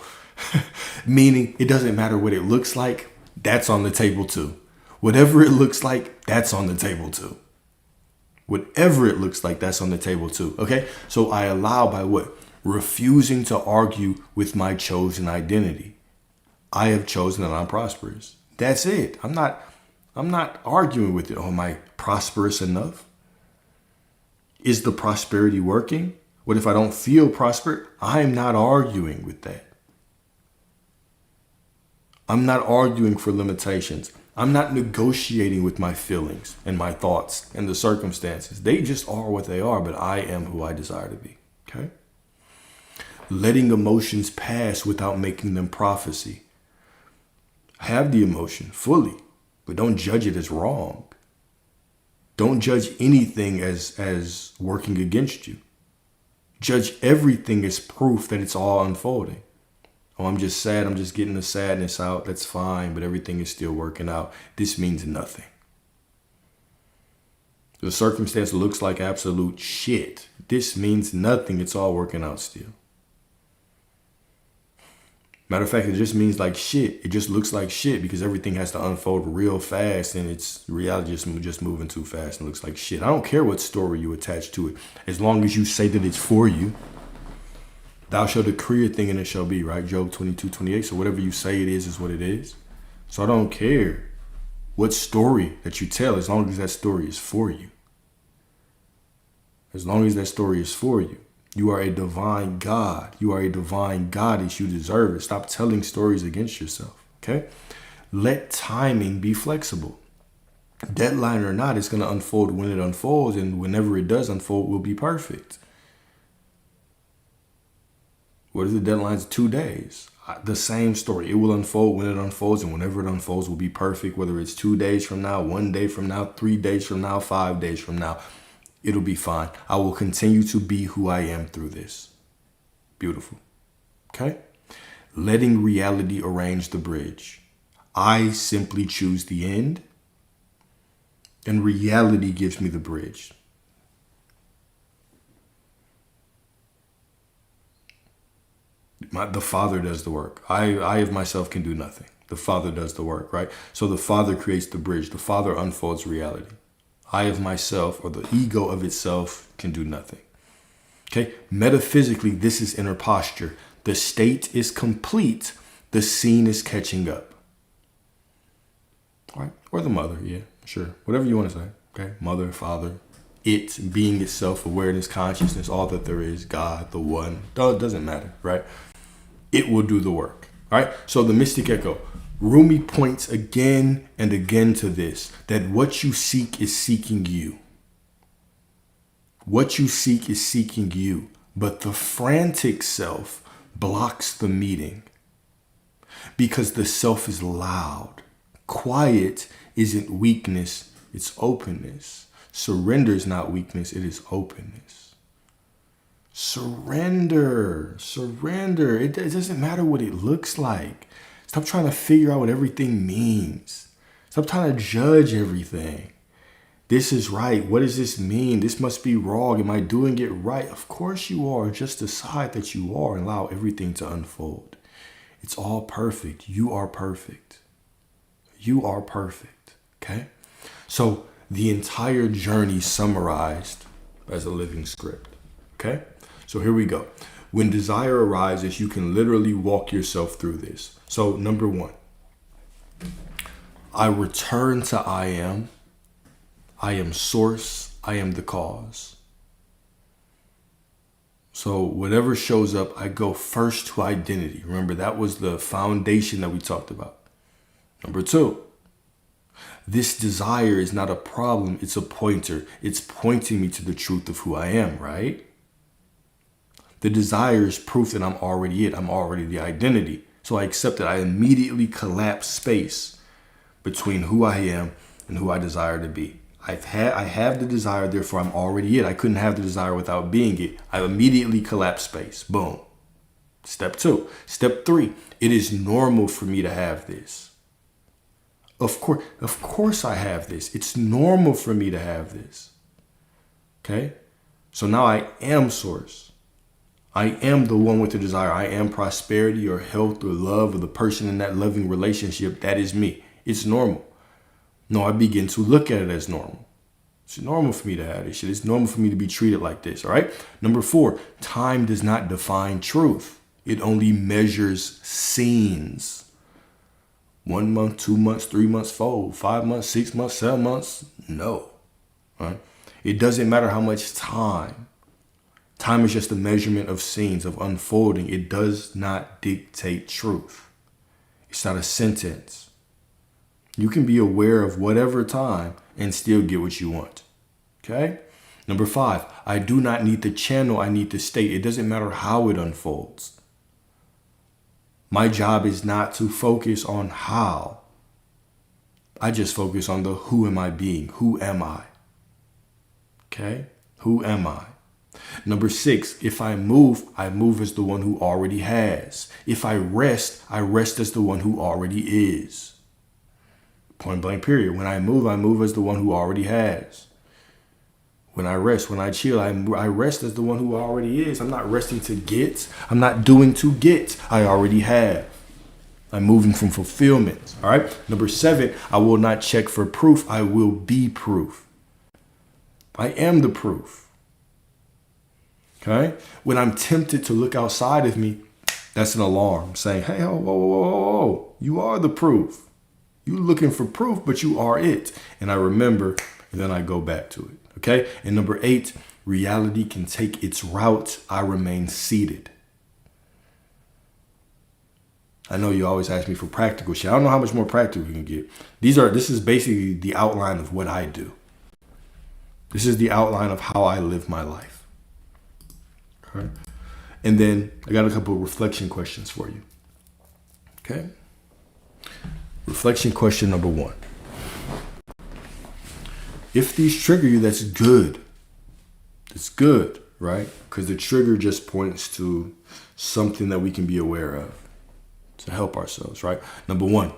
Meaning it doesn't matter what it looks like, that's on the table too. Whatever it looks like, that's on the table too. Whatever it looks like, that's on the table too. Okay? So I allow by what? Refusing to argue with my chosen identity. I have chosen that I'm prosperous. That's it. I'm not arguing with it. Oh, am I prosperous enough? Is the prosperity working? What if I don't feel prosper? I'm not arguing with that. I'm not arguing for limitations. I'm not negotiating with my feelings and my thoughts and the circumstances. They just are what they are, but I am who I desire to be. Okay? Letting emotions pass without making them prophecy. Have the emotion fully, but don't judge it as wrong. Don't judge anything as working against you. Judge everything as proof that it's all unfolding. Oh, I'm just sad. I'm just getting the sadness out. That's fine, but everything is still working out. This means nothing. The circumstance looks like absolute shit. This means nothing. It's all working out still. Matter of fact, it just means like shit. It just looks like shit because everything has to unfold real fast, and it's reality just moving too fast and looks like shit. I don't care what story you attach to it, as long as you say that it's for you. Thou shalt decree a thing and it shall be, right? Job 22:28. So whatever you say it is what it is. So I don't care what story that you tell, as long as that story is for you. As long as that story is for you. You are a divine God. You are a divine goddess. You deserve it. Stop telling stories against yourself. Okay? Let timing be flexible. Deadline or not, it's going to unfold when it unfolds. And whenever it does unfold, will be perfect. What is the deadline? 2 days. The same story. It will unfold when it unfolds. And whenever it unfolds will be perfect. Whether it's 2 days from now, 1 day from now, 3 days from now, 5 days from now. It'll be fine. I will continue to be who I am through this. Beautiful. Okay? Letting reality arrange the bridge. I simply choose the end, and reality gives me the bridge. The Father does the work. I of myself can do nothing. The Father does the work, right? So the Father creates the bridge. The Father unfolds reality. I of myself, or the ego of itself, can do nothing. Okay, metaphysically, this is inner posture. The state is complete. The scene is catching up. All right, or the mother, yeah, sure. Whatever you want to say, okay? Mother, father, it, being itself, awareness, consciousness, all that there is, God, the one. It doesn't matter, right? It will do the work, all right? So the mystic echo. Rumi points again and again to this, that what you seek is seeking you. What you seek is seeking you, but the frantic self blocks the meeting because the self is loud. Quiet isn't weakness, it's openness. Surrender is not weakness, it is openness. Surrender. It doesn't matter what it looks like. Stop trying to figure out what everything means. Stop trying to judge everything. This is right. What does this mean? This must be wrong. Am I doing it right? Of course you are. Just decide that you are and allow everything to unfold. It's all perfect. You are perfect. You are perfect. Okay? So the entire journey summarized as a living script. Okay? So here we go. When desire arises, you can literally walk yourself through this. So number 1, I return to I am. I am source. I am the cause. So whatever shows up, I go first to identity. Remember, that was the foundation that we talked about. Number 2, this desire is not a problem. It's a pointer. It's pointing me to the truth of who I am, right? The desire is proof that I'm already it. I'm already the identity. So I accept that I immediately collapse space between who I am and who I desire to be. I have the desire, therefore I'm already it. I couldn't have the desire without being it. I immediately collapse space. Boom. Step 2. Step 3. It is normal for me to have this. Of course I have this. It's normal for me to have this. Okay? So now I am source. I am the one with the desire. I am prosperity or health or love or the person in that loving relationship. That is me. It's normal. No, I begin to look at it as normal. It's normal for me to have this shit. It's normal for me to be treated like this. All right. Number 4, time does not define truth. It only measures scenes. 1 month, 2 months, 3 months, 4, 5 months, 6 months, 7 months. No. All right. It doesn't matter how much time. Time is just a measurement of scenes, of unfolding. It does not dictate truth. It's not a sentence. You can be aware of whatever time and still get what you want. Okay? Number 5, I do not need the channel. I need the state. It doesn't matter how it unfolds. My job is not to focus on how. I just focus on the who am I being? Who am I? Okay? Who am I? Number 6, if I move as the one who already has. If I rest as the one who already is. Point blank period. When I move as the one who already has. When I rest, when I chill, I rest as the one who already is. I'm not resting to get. I'm not doing to get. I already have. I'm moving from fulfillment. All right. Number 7, I will not check for proof. I will be proof. I am the proof. Okay. When I'm tempted to look outside of me, that's an alarm saying, hey, whoa, whoa, whoa, whoa, whoa. You are the proof. You're looking for proof, but you are it. And I remember, and then I go back to it. Okay. And number 8, reality can take its route. I remain seated. I know you always ask me for practical shit. I don't know how much more practical we can get. This is basically the outline of what I do. This is the outline of how I live my life. Okay. And then I got a couple of reflection questions for you. Okay. Reflection question number 1. If these trigger you, that's good. It's good, right? Because the trigger just points to something that we can be aware of to help ourselves, right? Number 1,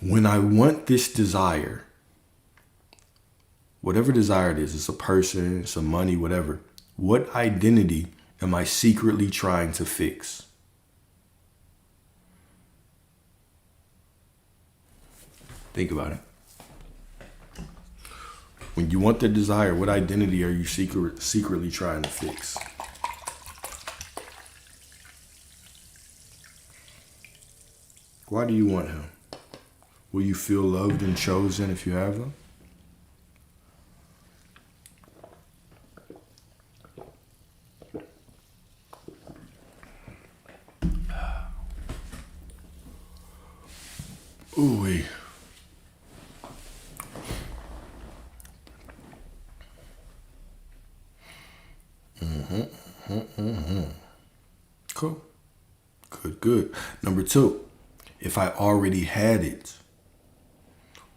when I want this desire, whatever desire it is, it's a person, it's a money, whatever, what identity am I secretly trying to fix? Think about it. When you want the desire, what identity are you secretly trying to fix? Why do you want him? Will you feel loved and chosen if you have them? Ooh-wee. Cool. Good. Number 2, if I already had it,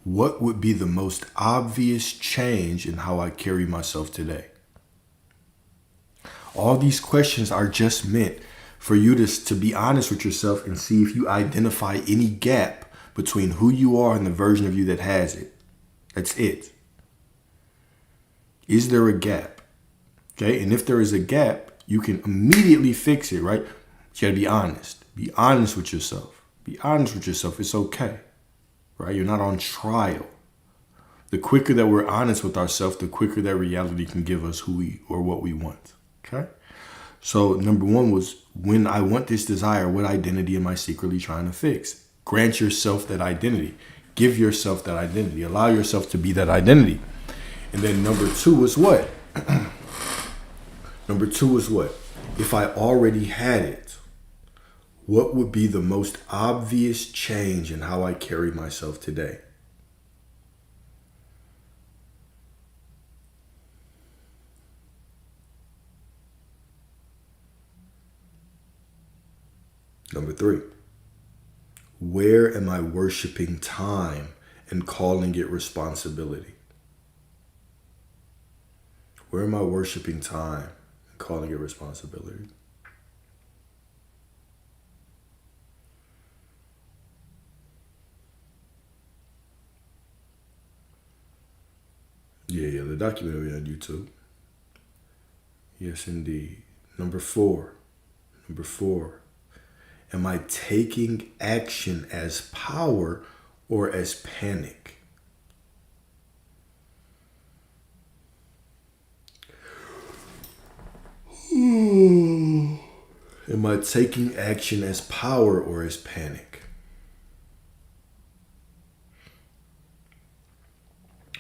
what would be the most obvious change in how I carry myself today? All these questions are just meant for you to be honest with yourself and see if you identify any gap between who you are and the version of you that has it. That's it. Is there a gap? Okay, and if there is a gap, you can immediately fix it, right? You gotta be honest. Be honest with yourself. Be honest with yourself. It's okay, right? You're not on trial. The quicker that we're honest with ourselves, the quicker that reality can give us who we or what we want. Okay? So number 1 was, when I want this desire, what identity am I secretly trying to fix? Grant yourself that identity. Give yourself that identity. Allow yourself to be that identity. And then number 2 was what? Number 2 was what? If I already had it, what would be the most obvious change in how I carry myself today? Number 3, where am I worshiping time and calling it responsibility? Where am I worshiping time and calling it responsibility? Yeah, the documentary on YouTube. Yes, indeed. Number 4. Am I taking action as power or as panic? Am I taking action as power or as panic?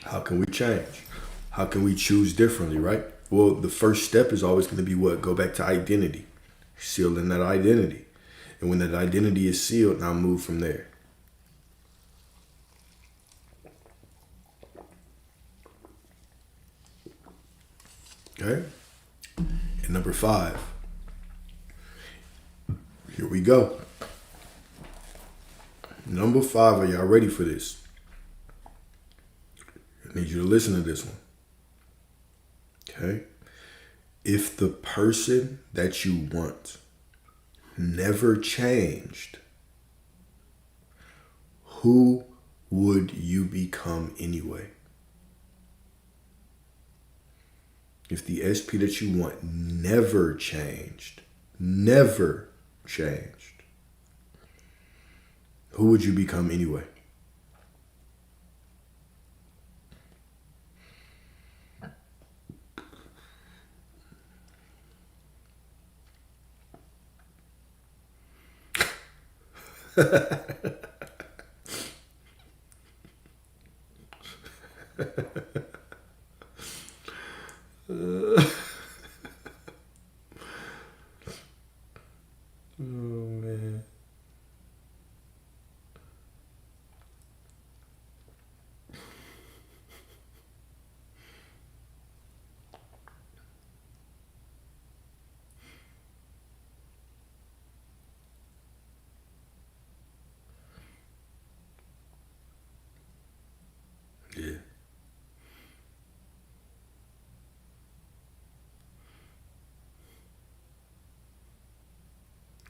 How can we change? How can we choose differently, right? Well, the first step is always going to be what? Go back to identity. Seal in that identity. And when that identity is sealed, now move from there. Okay? And number 5. Here we go. Number 5, are y'all ready for this? I need you to listen to this one. Okay? If the person that you want never changed, who would you become anyway? If the SP that you want never changed, Who would you become anyway? Oh man. Yeah.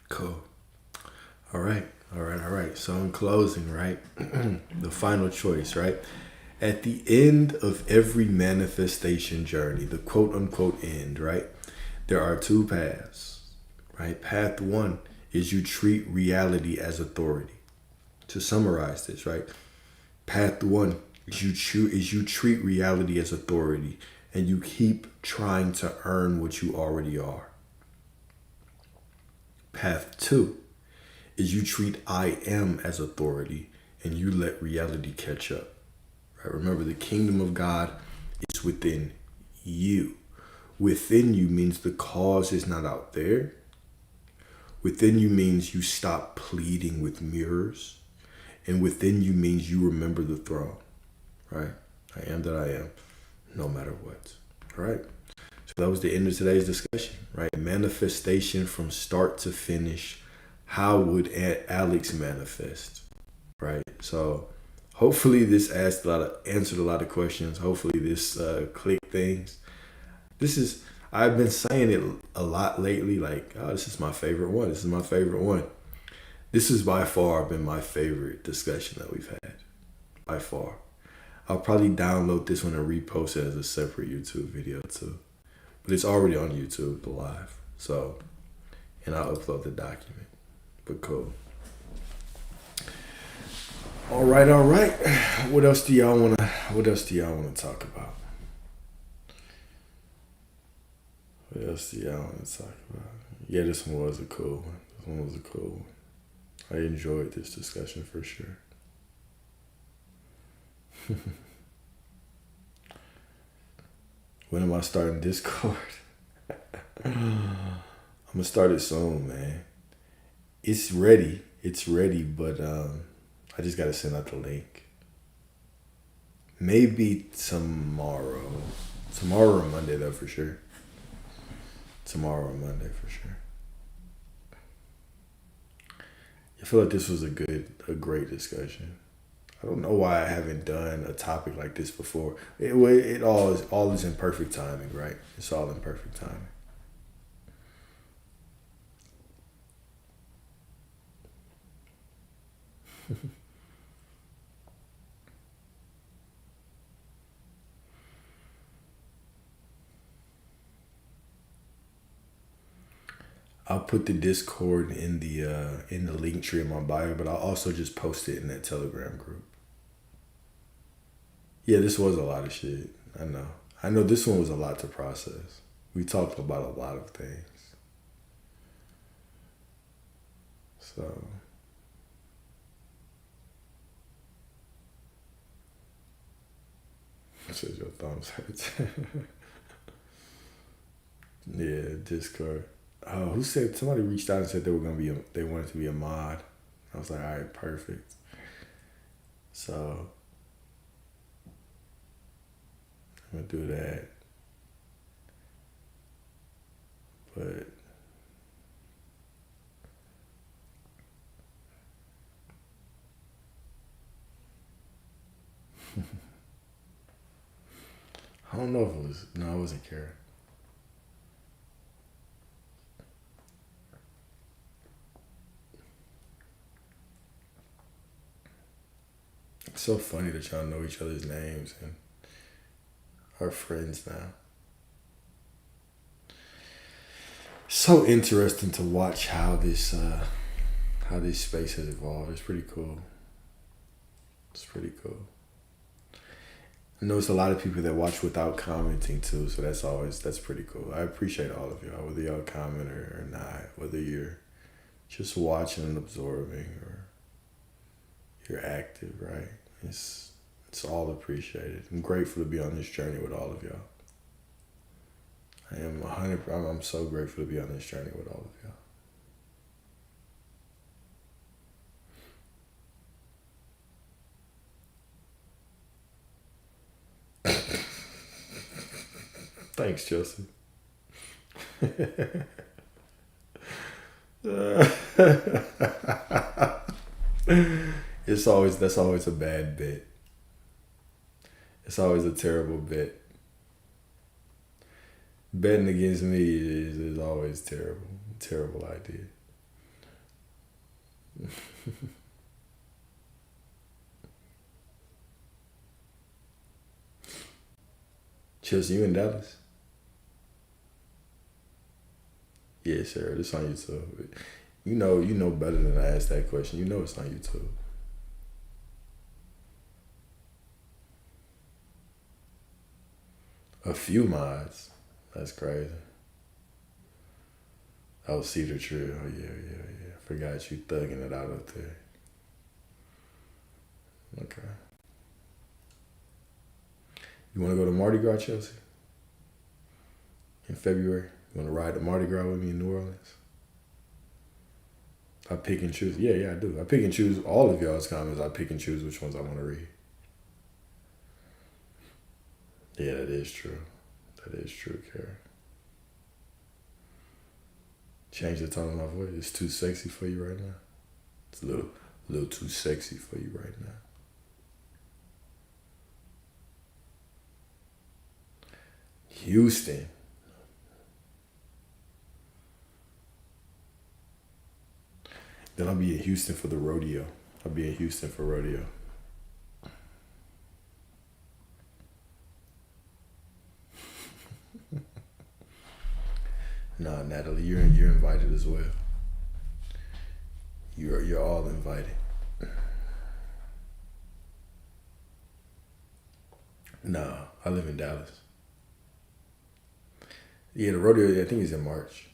Cool. All right. All right. All right. So in closing, right? The final choice, right? At the end of every manifestation journey, the quote unquote end, right? There are two paths, right? Path one is you treat reality as authority. To summarize this, right? Path one is you treat reality as authority and you keep trying to earn what you already are. Path two is you treat I am as authority and you let reality catch up. Right? Remember, the kingdom of God is within you. Within you means the cause is not out there. Within you means you stop pleading with mirrors. And within you means you remember the throne. Right? I am that I am, no matter what. All right. So that was the end of today's discussion, right? Manifestation from start to finish. How would Alex manifest? Right? So hopefully this answered a lot of questions. Hopefully this clicked things. I've been saying it a lot lately, like, oh, this is my favorite one. This is my favorite one. This has by far been my favorite discussion that we've had. By far. I'll probably download this one and repost it as a separate YouTube video too. But it's already on YouTube, the live. So, and I'll upload the document. But cool. All right. What else do y'all wanna talk about? What else do y'all want to talk about? Yeah, this one was a cool one. I enjoyed this discussion for sure. When am I starting Discord? I'm gonna start it soon, man. It's ready, but I just gotta send out the link. Maybe tomorrow or Monday though, for sure. Tomorrow or Monday for sure. I feel like this was a great discussion. I don't know why I haven't done a topic like this before. It all is in perfect timing, right? It's all in perfect timing. I'll put the Discord in the link tree in my bio, but I'll also just post it in that Telegram group. Yeah, this was a lot of shit. I know. This one was a lot to process. We talked about a lot of things. So says your thumbs hurt. Yeah, Discord. Oh, who said somebody reached out and said they wanted to be a mod. I was like, all right, perfect. So I'm gonna do that. But I don't know if it was. No, I wasn't caring. It's so funny that y'all know each other's names and are friends now. So interesting to watch how this how this space has evolved. It's pretty cool. It's pretty cool. I know it's a lot of people that watch without commenting too, so that's pretty cool. I appreciate all of y'all, whether y'all comment or not, whether you're just watching and absorbing or you're active, right? It's all appreciated. I'm grateful to be on this journey with all of y'all. I am I'm so grateful to be on this journey with all of y'all. Thanks, Chelsea. That's always a bad bit. It's always a terrible bit. Betting against me is always terrible. Terrible idea. Chelsea, you in Dallas? Yeah, Sarah, this on YouTube. You know better than to ask that question. You know it's on YouTube. A few mods. That's crazy. Oh, Cedar Tree. Oh, yeah. Forgot you thugging it out up there. Okay. You want to go to Mardi Gras, Chelsea? In February? You want to ride the Mardi Gras with me in New Orleans? I pick and choose. Yeah, I do. I pick and choose all of y'all's comments. I pick and choose which ones I want to read. Yeah, that is true. That is true, Kara. Change the tone of my voice. It's too sexy for you right now. It's a little too sexy for you right now. Houston. Then I'll be in Houston for the rodeo. I'll be in Houston for rodeo. Nah, Natalie, you're invited as well. You're all invited. Nah, I live in Dallas. Yeah, the rodeo, I think it's in March.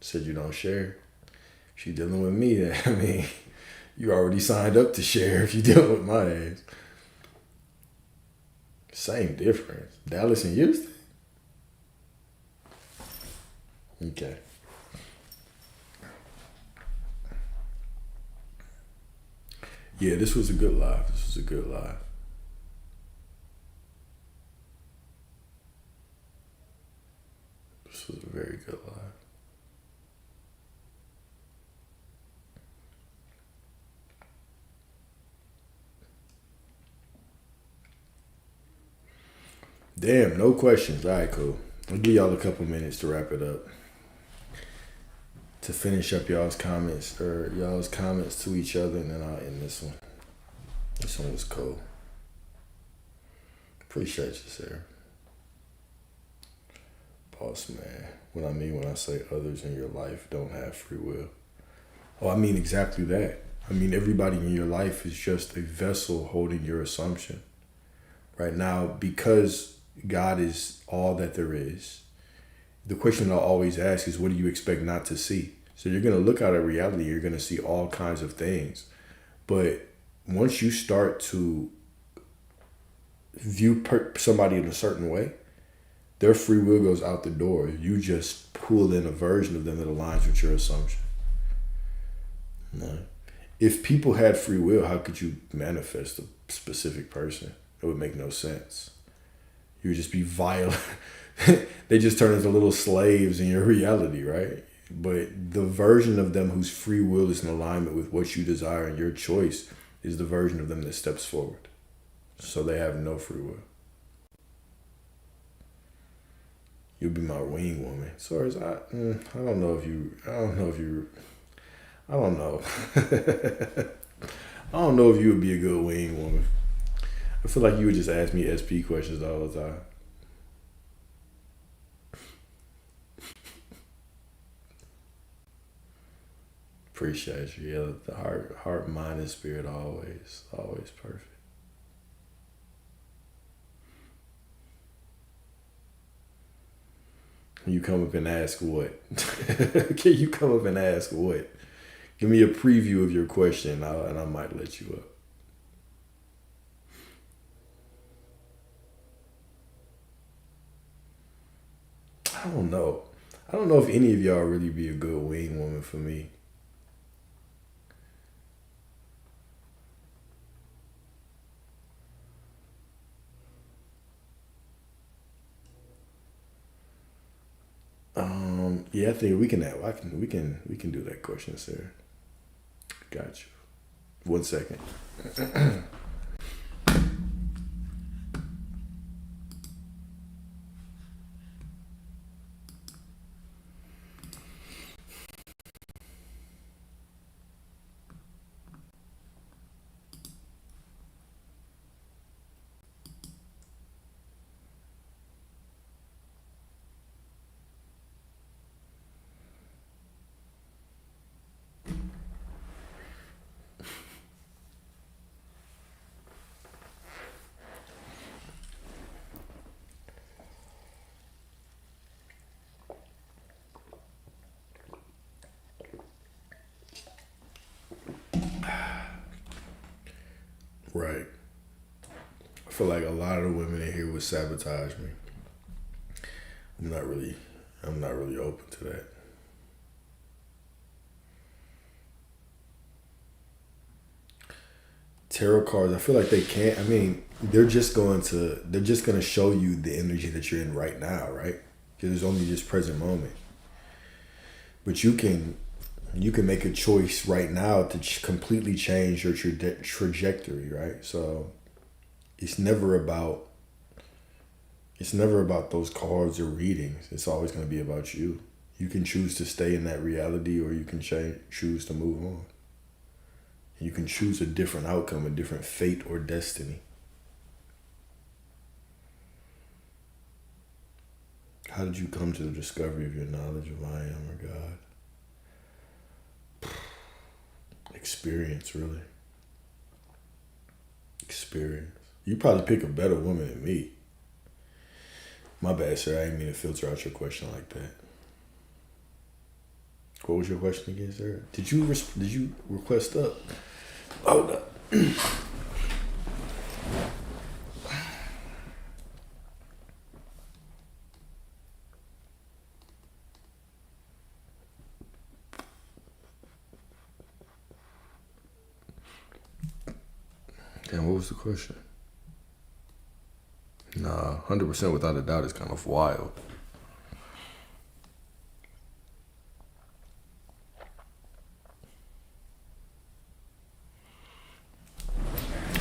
Said you don't share. If you're dealing with me, I mean, you already signed up to share if you're dealing with my ass. Same difference. Dallas and Houston? Okay. Yeah, this was a good live. This was a very good live. Damn, no questions. All right, cool. I'll give y'all a couple minutes to wrap it up. To finish up y'all's comments to each other, and then I'll end this one. This one was cool. Appreciate you, Sarah. Boss man. What I mean when I say others in your life don't have free will. Oh, I mean exactly that. I mean everybody in your life is just a vessel holding your assumption. Right now, because God is all that there is, the question I'll always ask is, what do you expect not to see? So you're going to look out at reality, you're going to see all kinds of things. But once you start to view somebody in a certain way, their free will goes out the door. You just pull in a version of them that aligns with your assumption. No. If people had free will, how could you manifest a specific person? It would make no sense. You would just be violent. They just turn into little slaves in your reality, right? But the version of them whose free will is in alignment with what you desire and your choice is the version of them that steps forward. So they have no free will. You'll be my wing woman. So as I don't know. I don't know if you would be a good wing woman. I feel like you would just ask me SP questions all the time. Appreciate you. Yeah, the heart, mind, and spirit always perfect. You come up and ask what? Can you come up and ask what? Give me a preview of your question, and I might let you up. I don't know. I don't know if any of y'all really be a good wing woman for me. Yeah, I think we can have. We can do that question, sir. Got you. 1 second. Right. I feel like a lot of the women in here would sabotage me. I'm not really. I'm not really open to that. Tarot cards, I feel like they can't. I mean, they're just going to show you the energy that you're in right now, right? Because it's only this present moment. But you can make a choice right now to completely change your trajectory, right? So it's never about those cards or readings. It's always going to be about you. You can choose to stay in that reality, or you can choose to move on. You can choose a different outcome, a different fate or destiny. How did you come to the discovery of your knowledge of I am or God? Experience, really. Experience. You probably pick a better woman than me. My bad, sir. I didn't mean to filter out your question like that. What was your question again, sir? Did you request up? Hold up. Damn, what was the question? Nah, 100% without a doubt is kind of wild.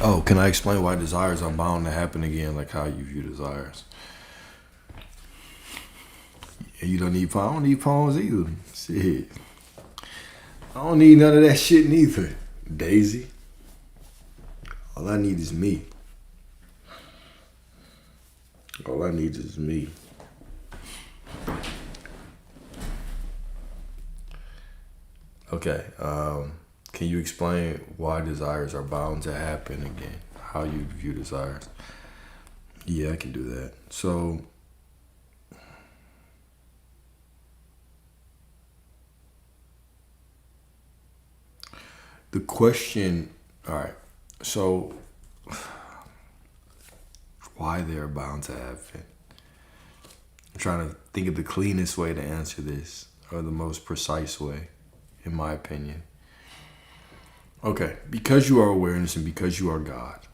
Oh, can I explain why desires are bound to happen again, like how you view desires? You don't need I don't need phones either. Shit. I don't need none of that shit neither. Daisy. All I need is me. All I need is me. Okay. Can you explain why desires are bound to happen again? How you view desires? Yeah, I can do that. So, the question, all right. So, why they're bound to happen? I'm trying to think of the cleanest way to answer this, or the most precise way, in my opinion. Okay, because you are awareness and because you are God,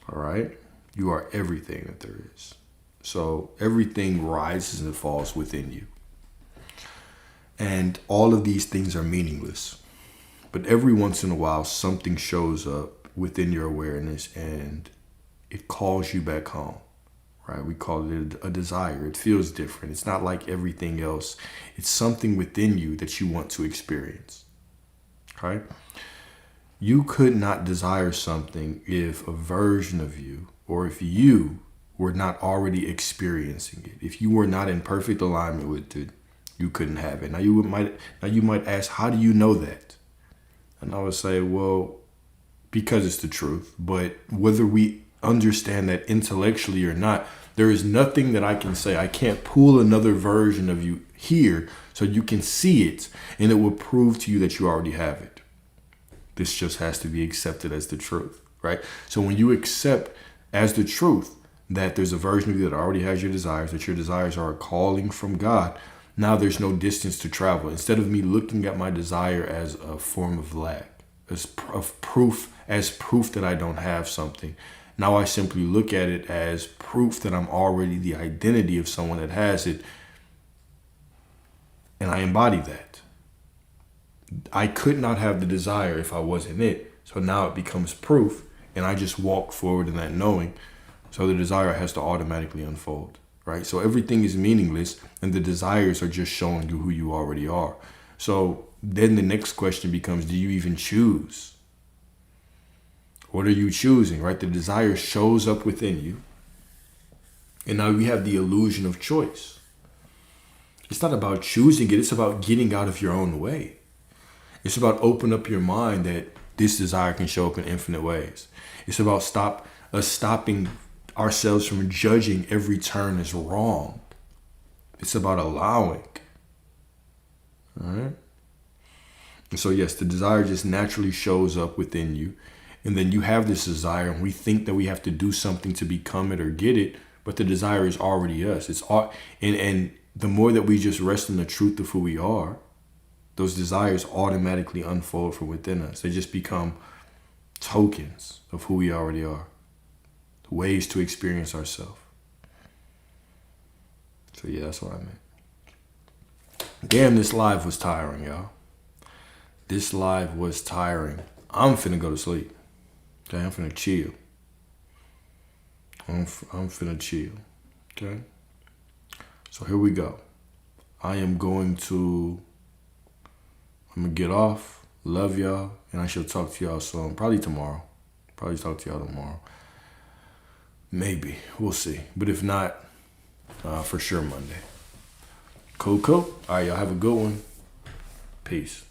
all right? You are everything that there is. So everything rises and falls within you. And all of these things are meaningless. But every once in a while, something shows up within your awareness and it calls you back home, right? We call it a desire. It feels different. It's not like everything else. It's something within you that you want to experience, right? You could not desire something if a version of you, or if you were not already experiencing it, if you were not in perfect alignment with it, you couldn't have it. Now you might ask, how do you know that? And I would say, well, because it's the truth. But whether we understand that intellectually or not, there is nothing that I can say. I can't pull another version of you here so you can see it, and it will prove to you that you already have it. This just has to be accepted as the truth, right? So when you accept as the truth that there's a version of you that already has your desires, that your desires are a calling from God, now there's no distance to travel. Instead of me looking at my desire as a form of lack, as proof that I don't have something, now I simply look at it as proof that I'm already the identity of someone that has it, and I embody that. I could not have the desire if I wasn't it. So now it becomes proof, and I just walk forward in that knowing. So the desire has to automatically unfold, right? So everything is meaningless, and the desires are just showing you who you already are. So then the next question becomes, do you even choose? What are you choosing, right? The desire shows up within you. And now we have the illusion of choice. It's not about choosing it. It's about getting out of your own way. It's about open up your mind that this desire can show up in infinite ways. It's about stopping ourselves from judging every turn as wrong. It's about allowing. All right? And so, yes, the desire just naturally shows up within you. And then you have this desire, and we think that we have to do something to become it or get it, but the desire is already us. It's all, and the more that we just rest in the truth of who we are, those desires automatically unfold from within us. They just become tokens of who we already are, ways to experience ourselves. So yeah, that's what I meant. Damn, this live was tiring, y'all. This live was tiring. I'm finna go to sleep. Okay, I'm finna chill. I'm finna chill. Okay? So here we go. I'm gonna get off. Love y'all. And I shall talk to y'all soon. Probably tomorrow. Probably talk to y'all tomorrow. Maybe. We'll see. But if not, for sure Monday. Cool. All right, y'all have a good one. Peace.